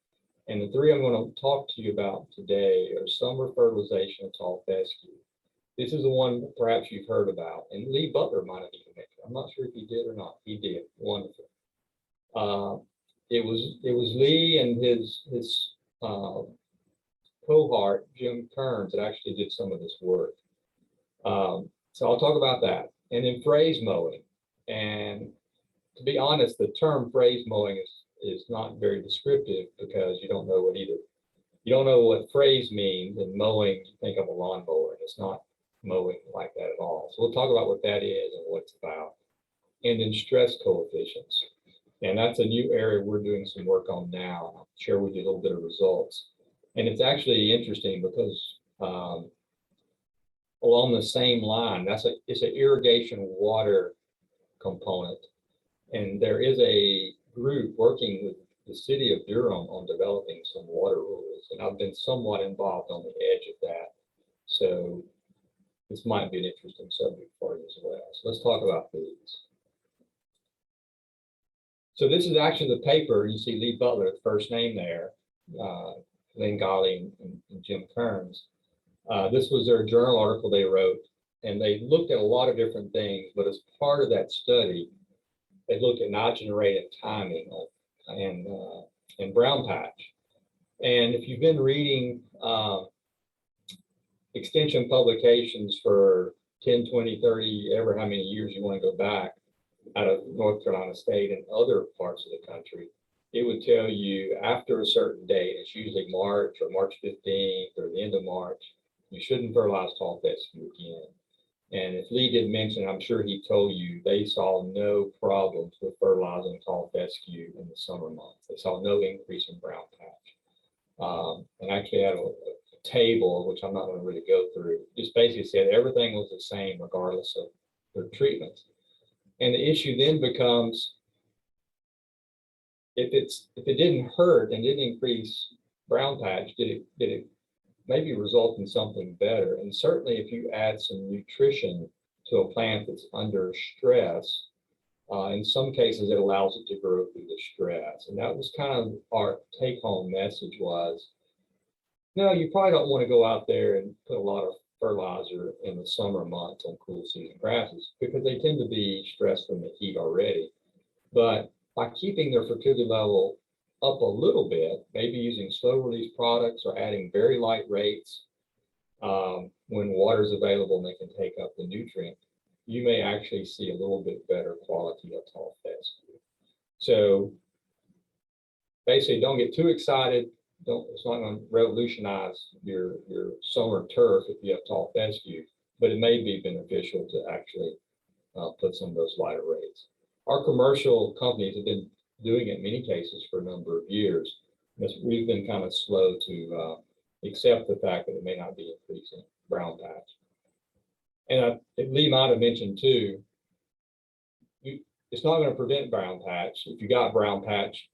And the 3 I'm going to talk to you about today are summer fertilization of tall fescue. This is the one perhaps you've heard about, and Lee Butler might have even mentioned. I'm not sure if he did or not. He did. Wonderful. It was Lee and his cohort, Jim Kearns, that actually did some of this work. So I'll talk about that. And then phrase mowing. And to be honest, the term phrase mowing is is not very descriptive because you don't know what phrase means. And mowing, you think of a lawnmower, and it's not mowing like that at all. So we'll talk about what that is and what it's about. And then stress coefficients. And that's a new area we're doing some work on now. I'll share with you a little bit of results. And it's actually interesting because along the same line, it's an irrigation water component. And there is a group working with the city of Durham on developing some water rules. And I've been somewhat involved on the edge of that. So this might be an interesting subject for you as well. So let's talk about these. So this is actually the paper. You see Lee Butler, the first name there, Lynn Golly and Jim Kearns. This was their journal article they wrote, and they looked at a lot of different things, but as part of that study, they looked at nitrogen rate and timing and brown patch. And if you've been reading extension publications for 10, 20, 30, ever how many years you want to go back, out of North Carolina State and other parts of the country, it would tell you after a certain date, it's usually March or March 15th or the end of March, you shouldn't fertilize tall fescue again. And if Lee didn't mention, I'm sure he told you they saw no problems with fertilizing tall fescue in the summer months. They saw no increase in brown patch. And actually had a table, which I'm not going to really go through, just basically said everything was the same regardless of their treatments. And the issue then becomes, if it didn't hurt and didn't increase brown patch, did it maybe result in something better? And certainly if you add some nutrition to a plant that's under stress, in some cases it allows it to grow through the stress. And that was kind of our take-home message was, no, you probably don't want to go out there and put a lot of fertilizer in the summer months on cool season grasses because they tend to be stressed from the heat already. But by keeping their fertility level up a little bit, maybe using slow release products or adding very light rates when water is available and they can take up the nutrient, you may actually see a little bit better quality of tall fescue. So basically, don't get too excited. It's not going to revolutionize your summer turf if you have tall fescue, but it may be beneficial to actually put some of those lighter rates. Our commercial companies have been doing it in many cases for a number of years. We've been kind of slow to accept the fact that it may not be increasing brown patch. And Lee might have mentioned too, it's not going to prevent brown patch. If you got brown patch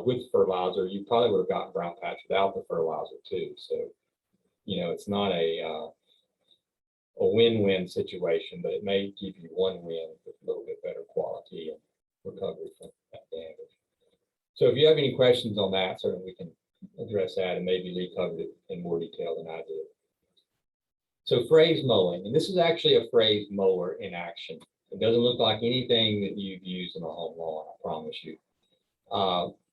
with fertilizer, you probably would have gotten brown patch without the fertilizer too. So, you know, it's not a win-win situation, but it may give you one win with a little bit better quality and recovery from that damage. So if you have any questions on that, certainly we can address that, and maybe Lee covered it in more detail than I did. So phrase mowing, and this is actually a phrase mower in action. It doesn't look like anything that you've used in a home lawn, I promise you.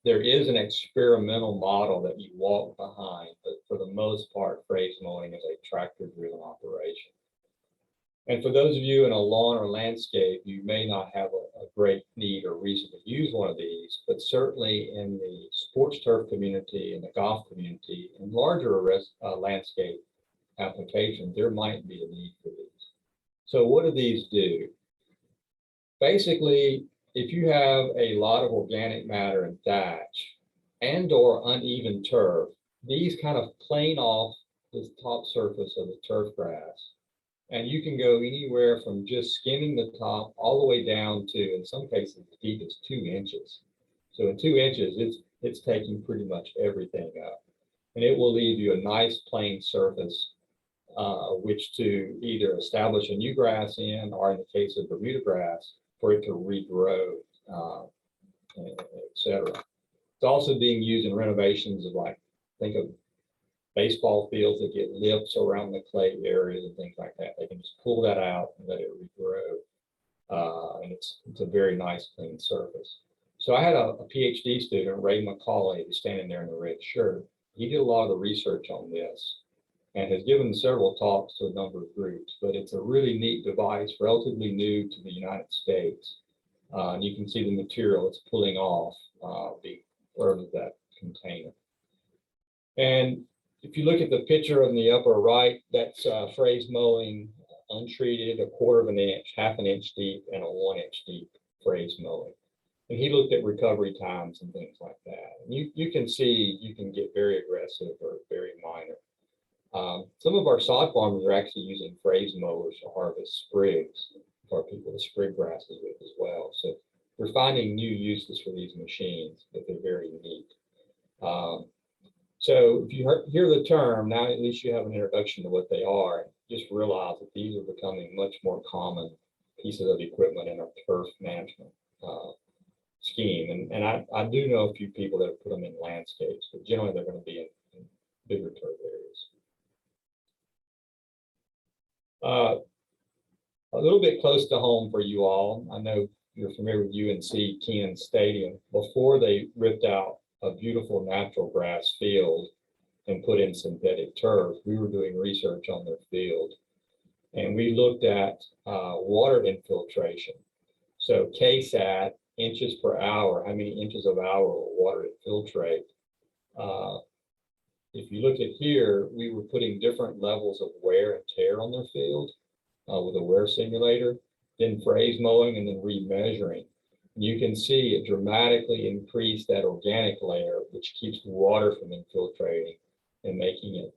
There is an experimental model that you walk behind, but for the most part, phrase mowing is a tractor-driven operation. And for those of you in a lawn or landscape, you may not have a great need or reason to use one of these, but certainly in the sports turf community and the golf community and larger landscape applications, there might be a need for these. So what do these do? Basically, if you have a lot of organic matter and thatch and or uneven turf, these kind of plane off the top surface of the turf grass. And you can go anywhere from just skimming the top all the way down to, in some cases, as deep as 2 inches. So in 2 inches, it's taking pretty much everything up. And it will leave you a nice plain surface which to either establish a new grass in, or in the case of Bermuda grass, for it to regrow, et cetera. It's also being used in renovations of, like, think of baseball fields that get lips around the clay areas and things like that. They can just pull that out and let it regrow. And it's a very nice clean surface. So I had a PhD student, Ray McCauley, who's standing there in the red shirt. He did a lot of the research on this and has given several talks to a number of groups, but it's a really neat device, relatively new to the United States. And you can see the material it's pulling off the part of that container. And if you look at the picture on the upper right, that's phrase mowing, untreated, 1/4 inch, 1/2 inch deep, and a 1 inch deep phrase mowing. And he looked at recovery times and things like that. And you can see you can get very aggressive or very minor. Some of our sod farmers are actually using phrase mowers to harvest sprigs for people to sprig grasses with as well. So we're finding new uses for these machines, but they're very neat. So if you hear the term, now at least you have an introduction to what they are. Just realize that these are becoming much more common pieces of equipment in our turf management scheme. And I do know a few people that have put them in landscapes, but generally they're going to be in bigger turf areas. A little bit close to home for you all. I know you're familiar with UNC Ken Stadium. Before they ripped out a beautiful natural grass field and put in synthetic turf, we were doing research on their field. And we looked at water infiltration. So KSAT, inches per hour, how many inches of hour will water infiltrate? If you look at here, we were putting different levels of wear and tear on their field with a wear simulator, then phrase mowing, and then remeasuring. You can see it dramatically increased that organic layer, which keeps water from infiltrating and making it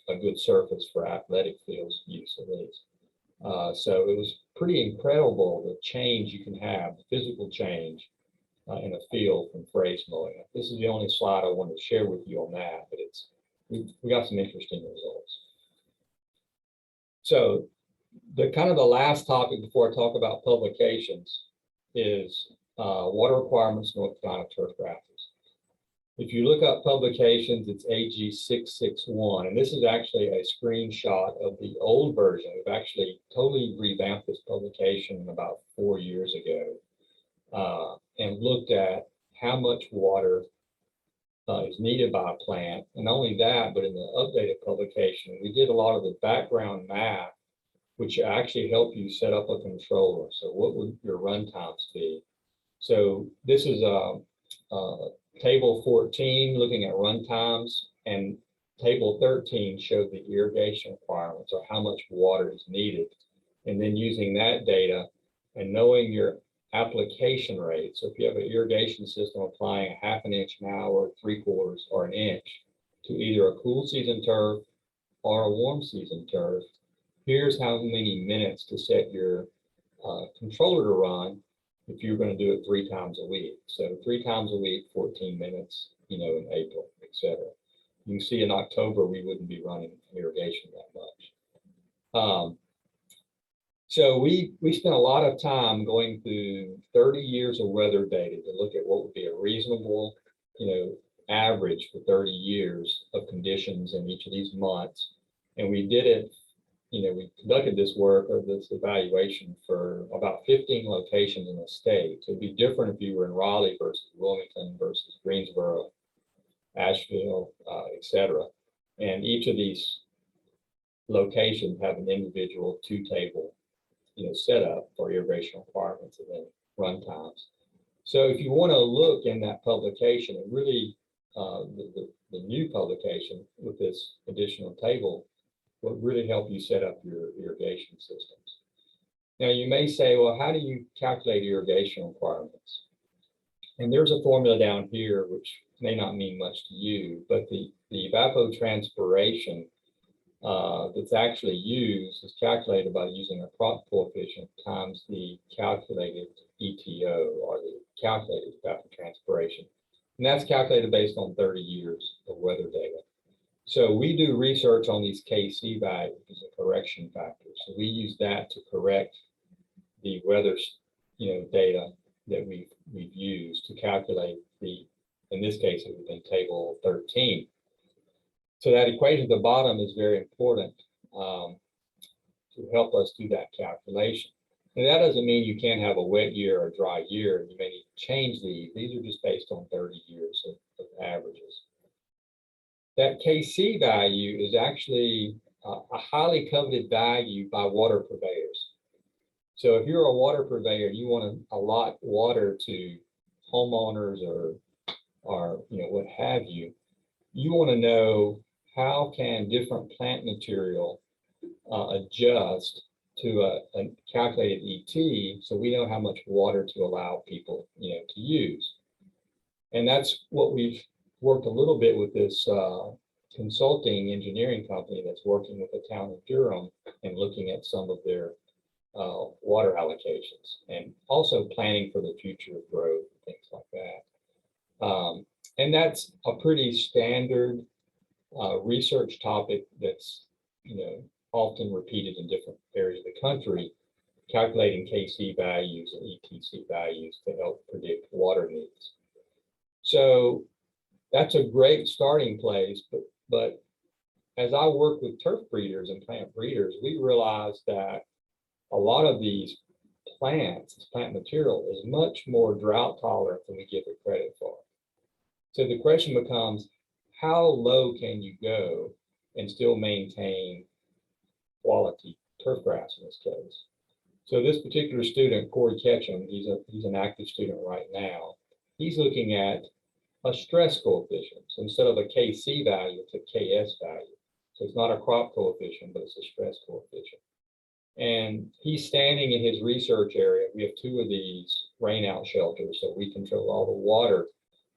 a good surface for athletic fields use at least. So it was pretty incredible the change you can have, the physical change in a field from phrase mowing. This is the only slide I wanted to share with you on that, but we got some interesting results. So the last topic before I talk about publications is water requirements North Carolina turf grasses. If you look up publications, it's AG 661, and this is actually a screenshot of the old version. We've actually totally revamped this publication about 4 years ago and looked at how much water is needed by a plant. And not only that, but in the updated publication, we did a lot of the background math, which actually help you set up a controller. So what would your run times be? So this is table 14 looking at run times, and table 13 showed the irrigation requirements or how much water is needed. And then using that data and knowing your application rate. So if you have an irrigation system applying 1/2 inch an hour, 3/4, or an inch to either a cool season turf or a warm season turf, here's how many minutes to set your controller to run if you're going to do it 3 times a week. So 3 times a week, 14 minutes, in April, etc. You can see in October, we wouldn't be running irrigation that much. So we spent a lot of time going through 30 years of weather data to look at what would be a reasonable, average for 30 years of conditions in each of these months. And we did it, we conducted this work or this evaluation for about 15 locations in the state. So it'd be different if you were in Raleigh versus Wilmington versus Greensboro, Asheville, etc. And each of these locations have an individual 2-table setup for irrigation requirements and then run times. So if you want to look in that publication, it really, the new publication with this additional table will really help you set up your irrigation systems. Now you may say, well, how do you calculate irrigation requirements? And there's a formula down here, which may not mean much to you, but the evapotranspiration that's actually used is calculated by using a crop coefficient times the calculated ETO, or the calculated evapotranspiration. And that's calculated based on 30 years of weather data. So we do research on these KC values as a correction factor. So we use that to correct the weather, data that we've used to calculate in this case, it would have been table 13. So that equation at the bottom is very important to help us do that calculation. And that doesn't mean you can't have a wet year or a dry year. You may need to change these. These are just based on 30 years of averages. That KC value is actually a highly coveted value by water purveyors. So if you're a water purveyor, you want to allot water to homeowners or what have you. You want to know how can different plant material adjust to a calculated ET, so we know how much water to allow people to use. And that's what we've worked a little bit with this consulting engineering company that's working with the town of Durham and looking at some of their water allocations and also planning for the future of growth and things like that. And that's a pretty standard research topic that's often repeated in different areas of the country, calculating KC values and ETC values to help predict water needs. So that's a great starting place, but as I work with turf breeders and plant breeders, we realize that a lot of these plants, this plant material, is much more drought tolerant than we give it credit for. So the question becomes, how low can you go and still maintain quality turf grass in this case? So this particular student, Corey Ketchum, he's an active student right now. He's looking at a stress coefficient. So instead of a KC value, it's a KS value. So it's not a crop coefficient, but it's a stress coefficient. And he's standing in his research area. We have 2 of these rainout shelters, so we control all the water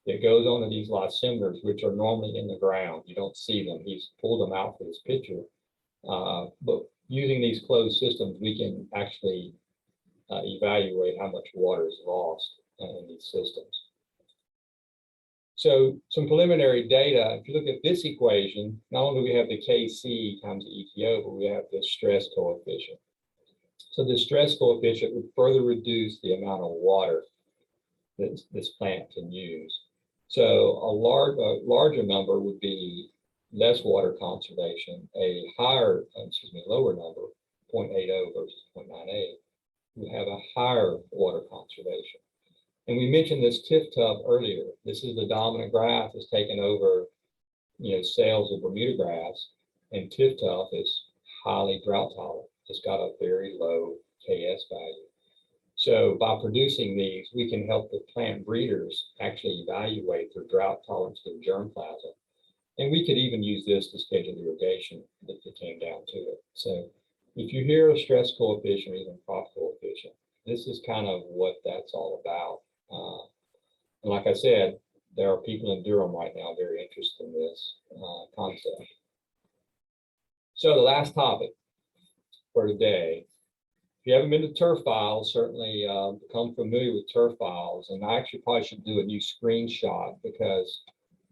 that goes onto these lysimers, which are normally in the ground. You don't see them. He's pulled them out for this picture. But using these closed systems, we can actually evaluate how much water is lost in these systems. So some preliminary data, if you look at this equation, not only do we have the KC times the ETO, but we have the stress coefficient. So the stress coefficient would further reduce the amount of water that this plant can use. So a larger number would be less water conservation. A lower number, 0.80 versus 0.98, would have a higher water conservation. And we mentioned this tiff-tuff earlier. This is the dominant grass that's taken over, sales of Bermuda grass, and tiff-tuff is highly drought tolerant. It's got a very low KS value. So by producing these, we can help the plant breeders actually evaluate their drought tolerance to germplasm. And we could even use this to schedule irrigation if it came down to it. So if you hear a stress coefficient or even crop coefficient, this is kind of what that's all about. And like I said, there are people in Durham right now very interested in this concept. So the last topic for today, if you haven't been to turf files, certainly become familiar with turf files. And I actually probably should do a new screenshot, because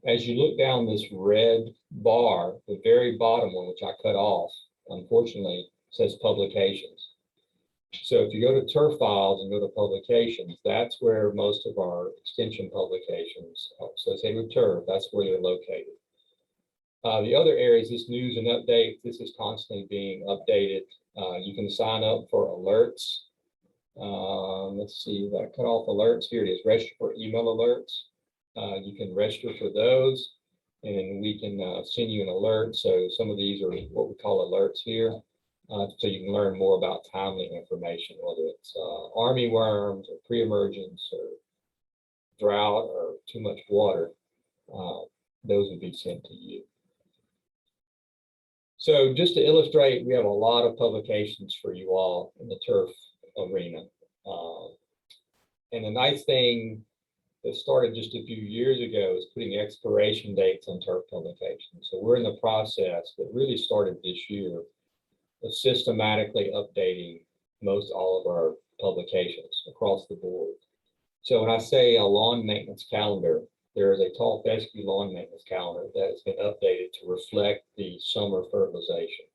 as you look down this red bar, the very bottom one, which I cut off, unfortunately, says publications. So if you go to turf files and go to publications, that's where most of our extension publications associated with turf, that's where they're located. The other areas, this news and updates, this is constantly being updated. You can sign up for alerts. Let's see, I cut off alerts. Here it is, register for email alerts. You can register for those, and we can send you an alert. So some of these are what we call alerts here. So you can learn more about timely information, whether it's army worms or pre-emergence or drought or too much water. Those would be sent to you. So just to illustrate, we have a lot of publications for you all in the turf arena. And the nice thing that started just a few years ago is putting expiration dates on turf publications. So we're in the process that really started this year of systematically updating most all of our publications across the board. So when I say a lawn maintenance calendar, there is a tall fescue lawn maintenance calendar that has been updated to reflect the summer fertilization.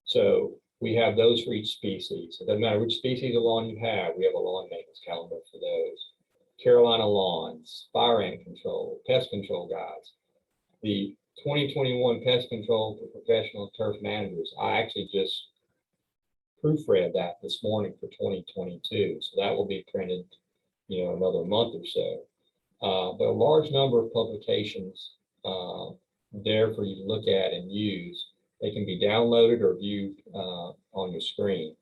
So we have those for each species. It doesn't matter which species of lawn you have, we have a lawn maintenance calendar for those. Carolina lawns, fire ant control, pest control guides. The 2021 pest control for professional turf managers, I actually just proofread that this morning for 2022. So that will be printed, another month or so. But a large number of publications there for you to look at and use. They can be downloaded or viewed on your screen.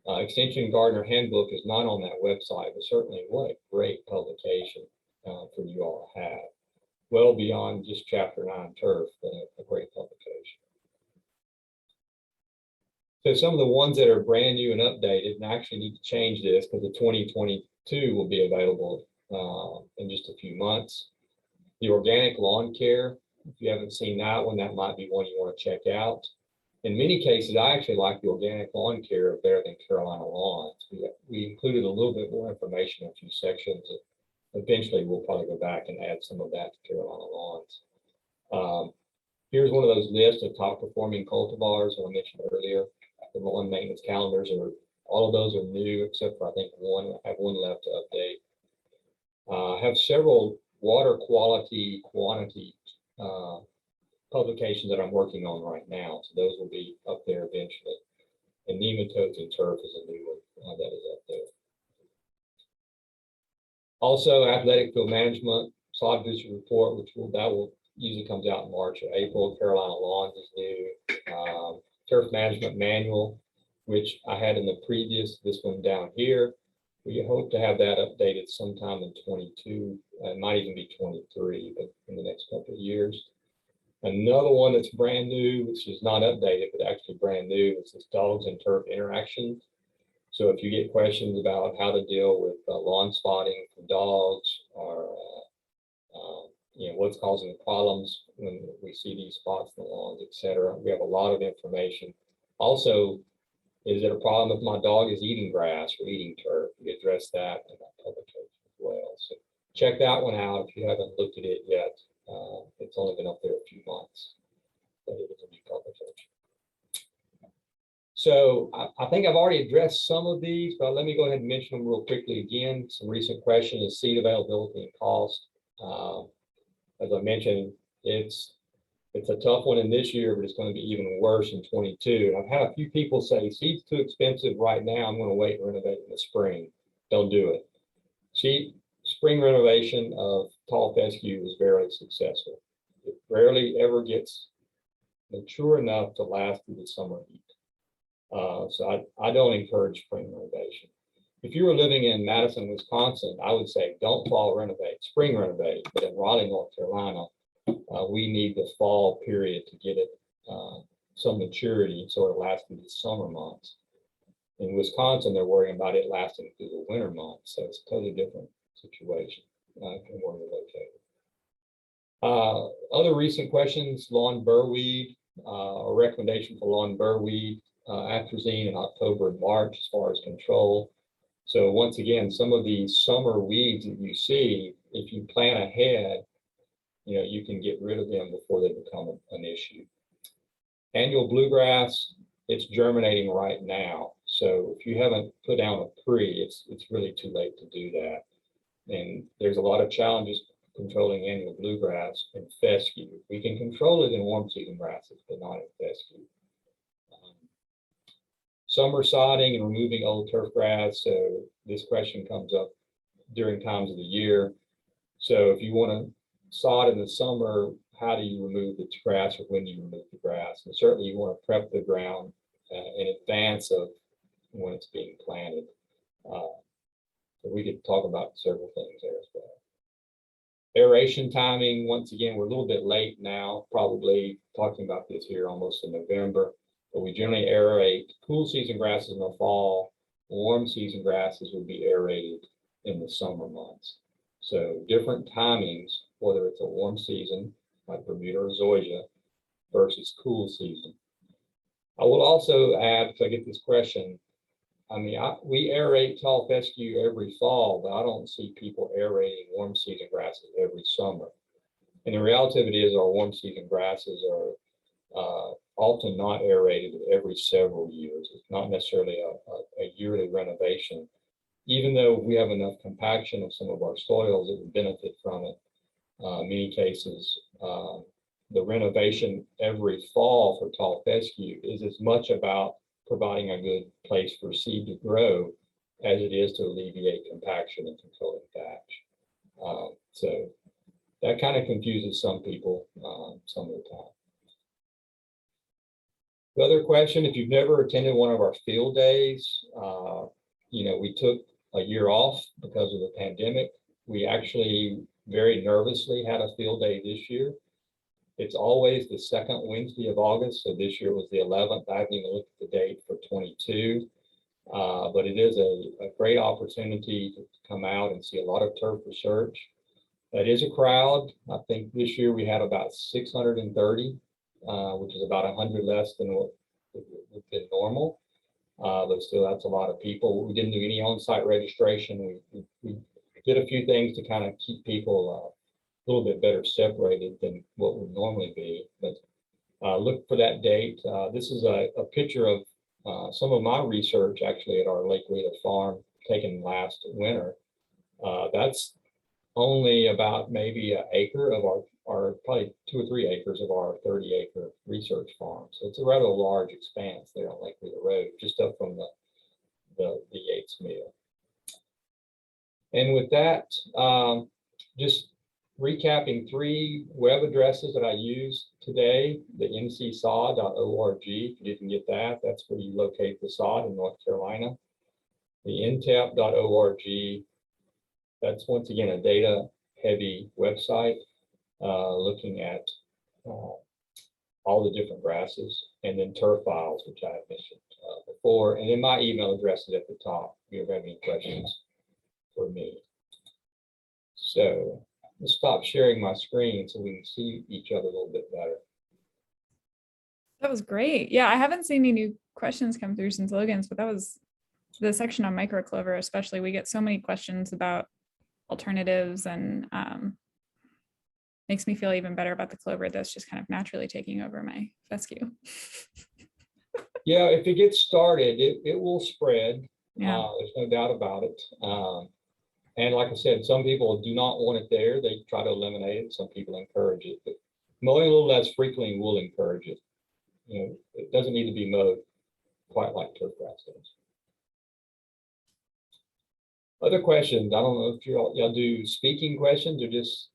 Extension Gardener Handbook is not on that website, but certainly what a great publication for you all to have. Well beyond just Chapter 9 turf, but a great publication. So some of the ones that are brand new and updated, and I actually need to change this because the 2022 will be available in just a few months. The organic lawn care, if you haven't seen that one, that might be one you want to check out. In many cases, I actually like the organic lawn care better than Carolina lawns. We included a little bit more information in a few sections. Eventually, we'll probably go back and add some of that to Carolina lawns. Here's one of those lists of top performing cultivars that I mentioned earlier. The lawn maintenance calendars are, all of those are new, except for I think one. I have one left to update. I have several water quality quantity publications that I'm working on right now. So those will be up there eventually. And nematodes and turf is a new one that is up there. Also, athletic field management, Sod Producers report, that will usually comes out in March or April. Carolina lawns is new. Turf management manual, which I had in the previous, this one down here. We hope to have that updated sometime in 22. It might even be 23, but in the next couple of years. Another one that's brand new, which is not updated, but actually brand new, is this dogs and turf interaction. So if you get questions about how to deal with lawn spotting from dogs, or what's causing the problems when we see these spots in the lawns, etc., we have a lot of information. Also, is it a problem if my dog is eating grass or eating turf? We address that in that publication as well. So check that one out if you haven't looked at it yet. It's only been up there a few months, but it is a new publication. So I think I've already addressed some of these, but let me go ahead and mention them real quickly again. Some recent questions is seed availability and cost. As I mentioned, it's a tough one in this year, but it's going to be even worse in 22. And I've had a few people say, seed's too expensive right now. I'm going to wait and renovate in the spring. Don't do it. Spring renovation of tall fescue is very successful. It rarely ever gets mature enough to last through the summer heat. So I don't encourage spring renovation. If you were living in Madison, Wisconsin, I would say don't fall renovate, spring renovate. But in Raleigh, North Carolina, we need the fall period to get it some maturity so it lasts through the summer months. In Wisconsin, they're worrying about it lasting through the winter months. So it's a totally different situation from where you're located. Other recent questions, lawn burrweed, a recommendation for lawn burrweed, atrazine in October and March as far as control. So once again, some of these summer weeds that you see, if you plan ahead, you can get rid of them before they become an issue. Annual bluegrass, it's germinating right now. So if you haven't put down a pre, it's really too late to do that. And there's a lot of challenges controlling annual bluegrass and fescue. We can control it in warm season grasses, but not in fescue. Summer sodding and removing old turf grass. So this question comes up during times of the year. So if you want to sod in the summer, how do you remove the grass, or when do you remove the grass? And certainly you want to prep the ground in advance of when it's being planted. So we could talk about several things there as well. Aeration timing, once again, we're a little bit late now, probably talking about this here almost in November, but we generally aerate cool season grasses in the fall. Warm season grasses would be aerated in the summer months. So different timings, whether it's a warm season like Bermuda or Zoysia versus cool season. I will also add, because I get this question, we aerate tall fescue every fall, but I don't see people aerating warm season grasses every summer. And the reality of it is our warm season grasses are often not aerated every several years. It's not necessarily a yearly renovation, even though we have enough compaction of some of our soils that would benefit from it. In many cases, the renovation every fall for tall fescue is as much about providing a good place for seed to grow as it is to alleviate compaction and controlling thatch. So that kind of confuses some people some of the time. The other question, if you've never attended one of our field days, we took a year off because of the pandemic. We actually very nervously had a field day this year. It's always the second Wednesday of August. So this year was the 11th. I haven't even looked at the date for 22. But it is a great opportunity to come out and see a lot of turf research. That is a crowd. I think this year we had about 630, which is about 100 less than what would have been normal. But still, that's a lot of people. We didn't do any on-site registration. We did a few things to kind of keep people a little bit better separated than what would normally be. But look for that date. This is a picture of some of my research actually at our Lake Rita farm taken last winter. That's only about maybe an acre of our probably 2 or 3 acres of our 30-acre research farm. So it's a rather large expanse there on Lake Rita Road, just up from the Yates Mill. And with that, just recapping 3 web addresses that I used today, the ncsod.org. If you didn't get that, that's where you locate the sod in North Carolina. The ntep.org, that's once again a data heavy website looking at all the different grasses, and then turf files, which I have mentioned before. And then my email address is at the top if you have any questions for me. So let's stop sharing my screen so we can see each other a little bit better. That was great. Yeah, I haven't seen any new questions come through since Logan's, but that was the section on micro clover, especially. We get so many questions about alternatives, and makes me feel even better about the clover that's just kind of naturally taking over my fescue. Yeah, if it gets started, it will spread. Yeah. There's no doubt about it. And like I said, some people do not want it there. They try to eliminate it. Some people encourage it, but mowing a little less frequently will encourage it. It doesn't need to be mowed quite like turf grass does. Other questions? I don't know if y'all do speaking questions or just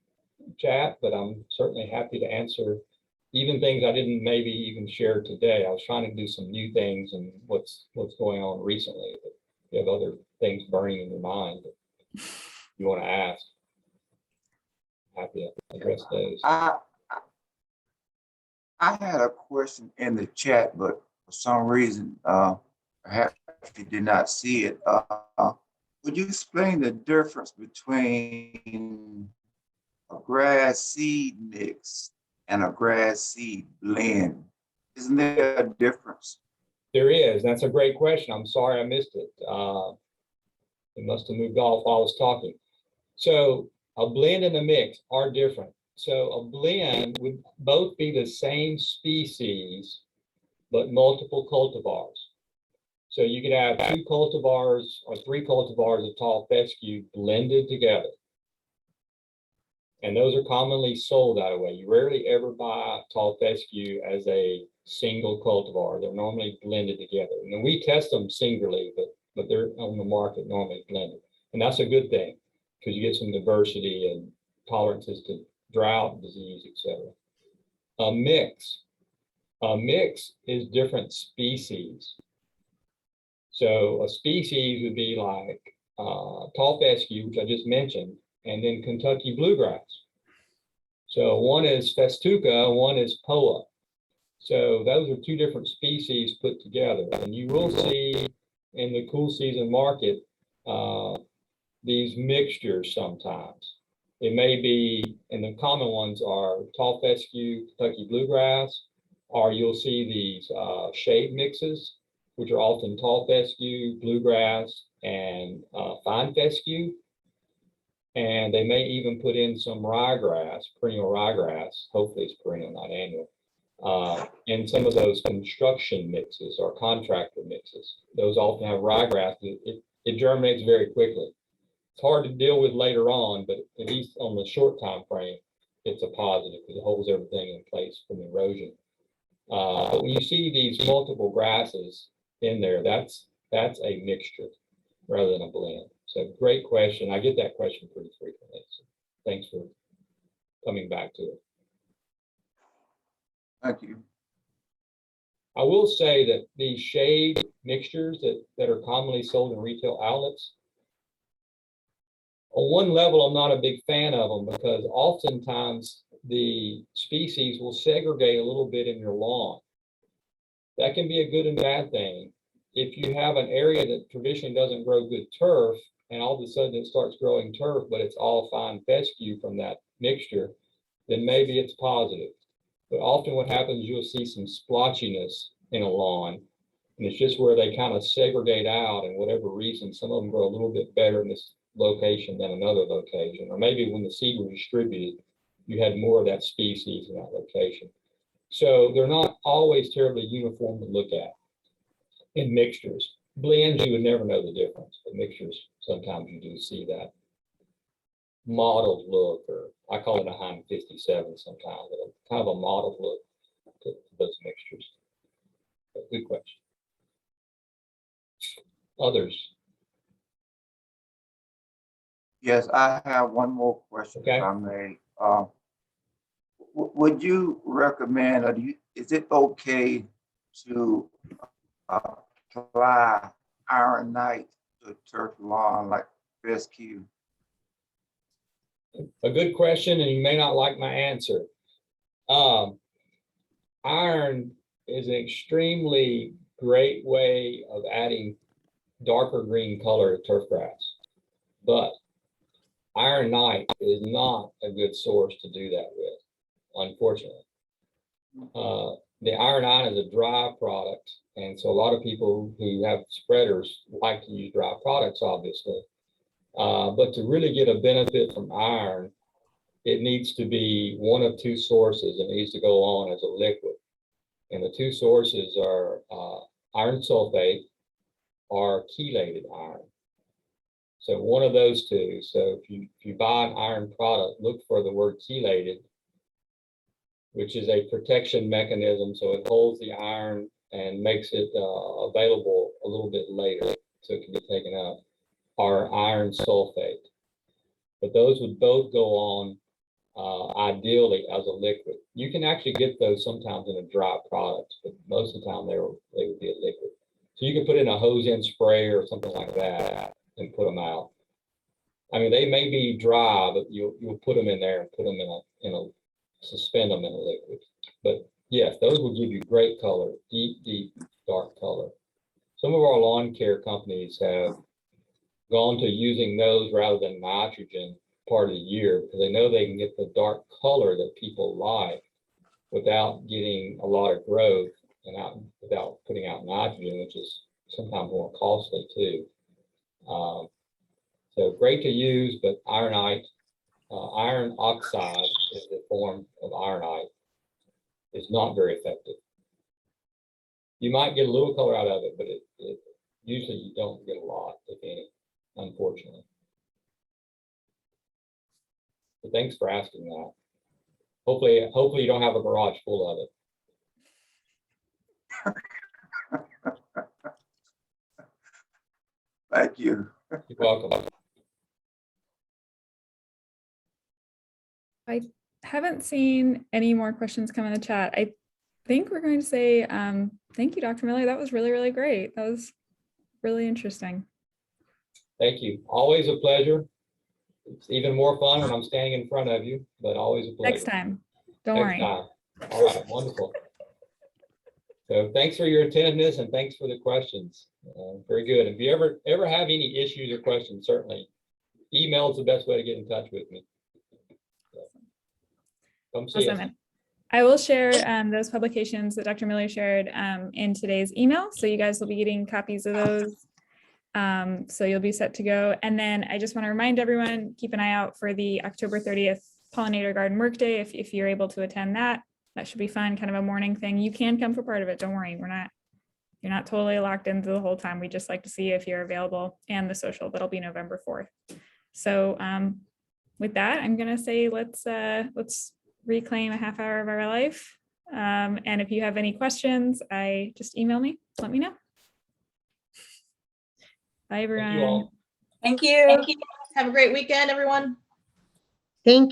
chat, but I'm certainly happy to answer even things I didn't maybe even share today. I was trying to do some new things and what's going on recently. But if you have other things burning in your mind that you want to ask, happy to address those. I had a question in the chat, but for some reason, perhaps you did not see it. Would you explain the difference between a grass seed mix and a grass seed blend? Isn't there a difference? There is. That's a great question. I'm sorry I missed it. It must have moved off while I was talking. So a blend and a mix are different. So a blend would both be the same species, but multiple cultivars. So you could have 2 cultivars or 3 cultivars of tall fescue blended together. And those are commonly sold that way. You rarely ever buy tall fescue as a single cultivar. They're normally blended together. And we test them singularly, but they're on the market normally blended. And that's a good thing because you get some diversity and tolerances to drought, disease, etc. A mix is different species. So a species would be like tall fescue, which I just mentioned, and then Kentucky bluegrass. So one is festuca, one is poa. So those are 2 different species put together. And you will see in the cool season market these mixtures sometimes. It may be, and the common ones are tall fescue, Kentucky bluegrass, or you'll see these shade mixes, which are often tall fescue, bluegrass, and fine fescue. And they may even put in some ryegrass, perennial ryegrass, hopefully it's perennial, not annual, and some of those construction mixes or contractor mixes. Those often have ryegrass. It germinates very quickly. It's hard to deal with later on, but at least on the short time frame, it's a positive because it holds everything in place from erosion. But when you see these multiple grasses in there, that's a mixture rather than a blend. So great question. I get that question pretty frequently. So thanks for coming back to it. Thank you. I will say that these shade mixtures that are commonly sold in retail outlets, on one level, I'm not a big fan of them because oftentimes the species will segregate a little bit in your lawn. That can be a good and bad thing. If you have an area that traditionally doesn't grow good turf, and all of a sudden it starts growing turf, but it's all fine fescue from that mixture, then maybe it's positive. But often what happens, you'll see some splotchiness in a lawn, and it's just where they kind of segregate out, and whatever reason, some of them grow a little bit better in this location than another location, or maybe when the seed was distributed, you had more of that species in that location. So they're not always terribly uniform to look at. In mixtures, blends, you would never know the difference, but mixtures, sometimes you do see that mottled look, or I call it a Hind 57 sometimes, but kind of a mottled look to those mixtures. But good question. Others? Yes, I have one more question, Okay. if I may. Would you recommend, or is it okay to apply iron night to turf lawn like fescue? A good question, and you may not like my answer. Iron is an extremely great way of adding darker green color to turf grass, but iron night is not a good source to do that with, unfortunately. The iron nine is a dry product, and so a lot of people who have spreaders like to use dry products, obviously. But to really get a benefit from iron, it needs to be one of two sources. It needs to go on as a liquid. And the two sources are iron sulfate or chelated iron. So one of those two. So if you buy an iron product, look for the word chelated, which is a protection mechanism. So it holds the iron and makes it available a little bit later so it can be taken up, or iron sulfate. But those would both go on ideally as a liquid. You can actually get those sometimes in a dry product, but most of the time they would be a liquid. So you can put in a hose end spray or something like that and put them out. I mean, they may be dry, but you'll put them in there and put them in a suspend them in a liquid. But yes, those will give you great color, deep, dark color. Some of our lawn care companies have gone to using those rather than nitrogen part of the year because they know they can get the dark color that people like without getting a lot of growth and without putting out nitrogen, which is sometimes more costly too. So great to use, but ironite, iron oxide is the form of ironite, is not very effective. You might get a little color out of it, but it usually you don't get a lot, if any, unfortunately. But thanks for asking that. Hopefully you don't have a garage full of it. Thank you. You're welcome. I haven't seen any more questions come in the chat. I think we're going to say thank you, Dr. Miller. That was really, really great. That was really interesting. Thank you. Always a pleasure. It's even more fun when I'm standing in front of you, but always a pleasure. Next time. Don't Next worry. time. All right, wonderful. So thanks for your attentiveness and thanks for the questions. Very good. If you ever have any issues or questions, certainly email is the best way to get in touch with me. Come see us. Awesome. I will share those publications that Dr. Miller shared in today's email. So you guys will be getting copies of those. So you'll be set to go. And then I just want to remind everyone, keep an eye out for the October 30th Pollinator Garden Workday. If you're able to attend that should be fun, kind of a morning thing. You can come for part of it. Don't worry. You're not totally locked into the whole time. We just like to see if you're available, and the social that'll be November 4th. So with that, I'm going to say, let's reclaim a half hour of our life. And if you have any questions, just email me, let me know. Bye, everyone. Thank you all. Thank you. Have a great weekend, everyone. Thank you.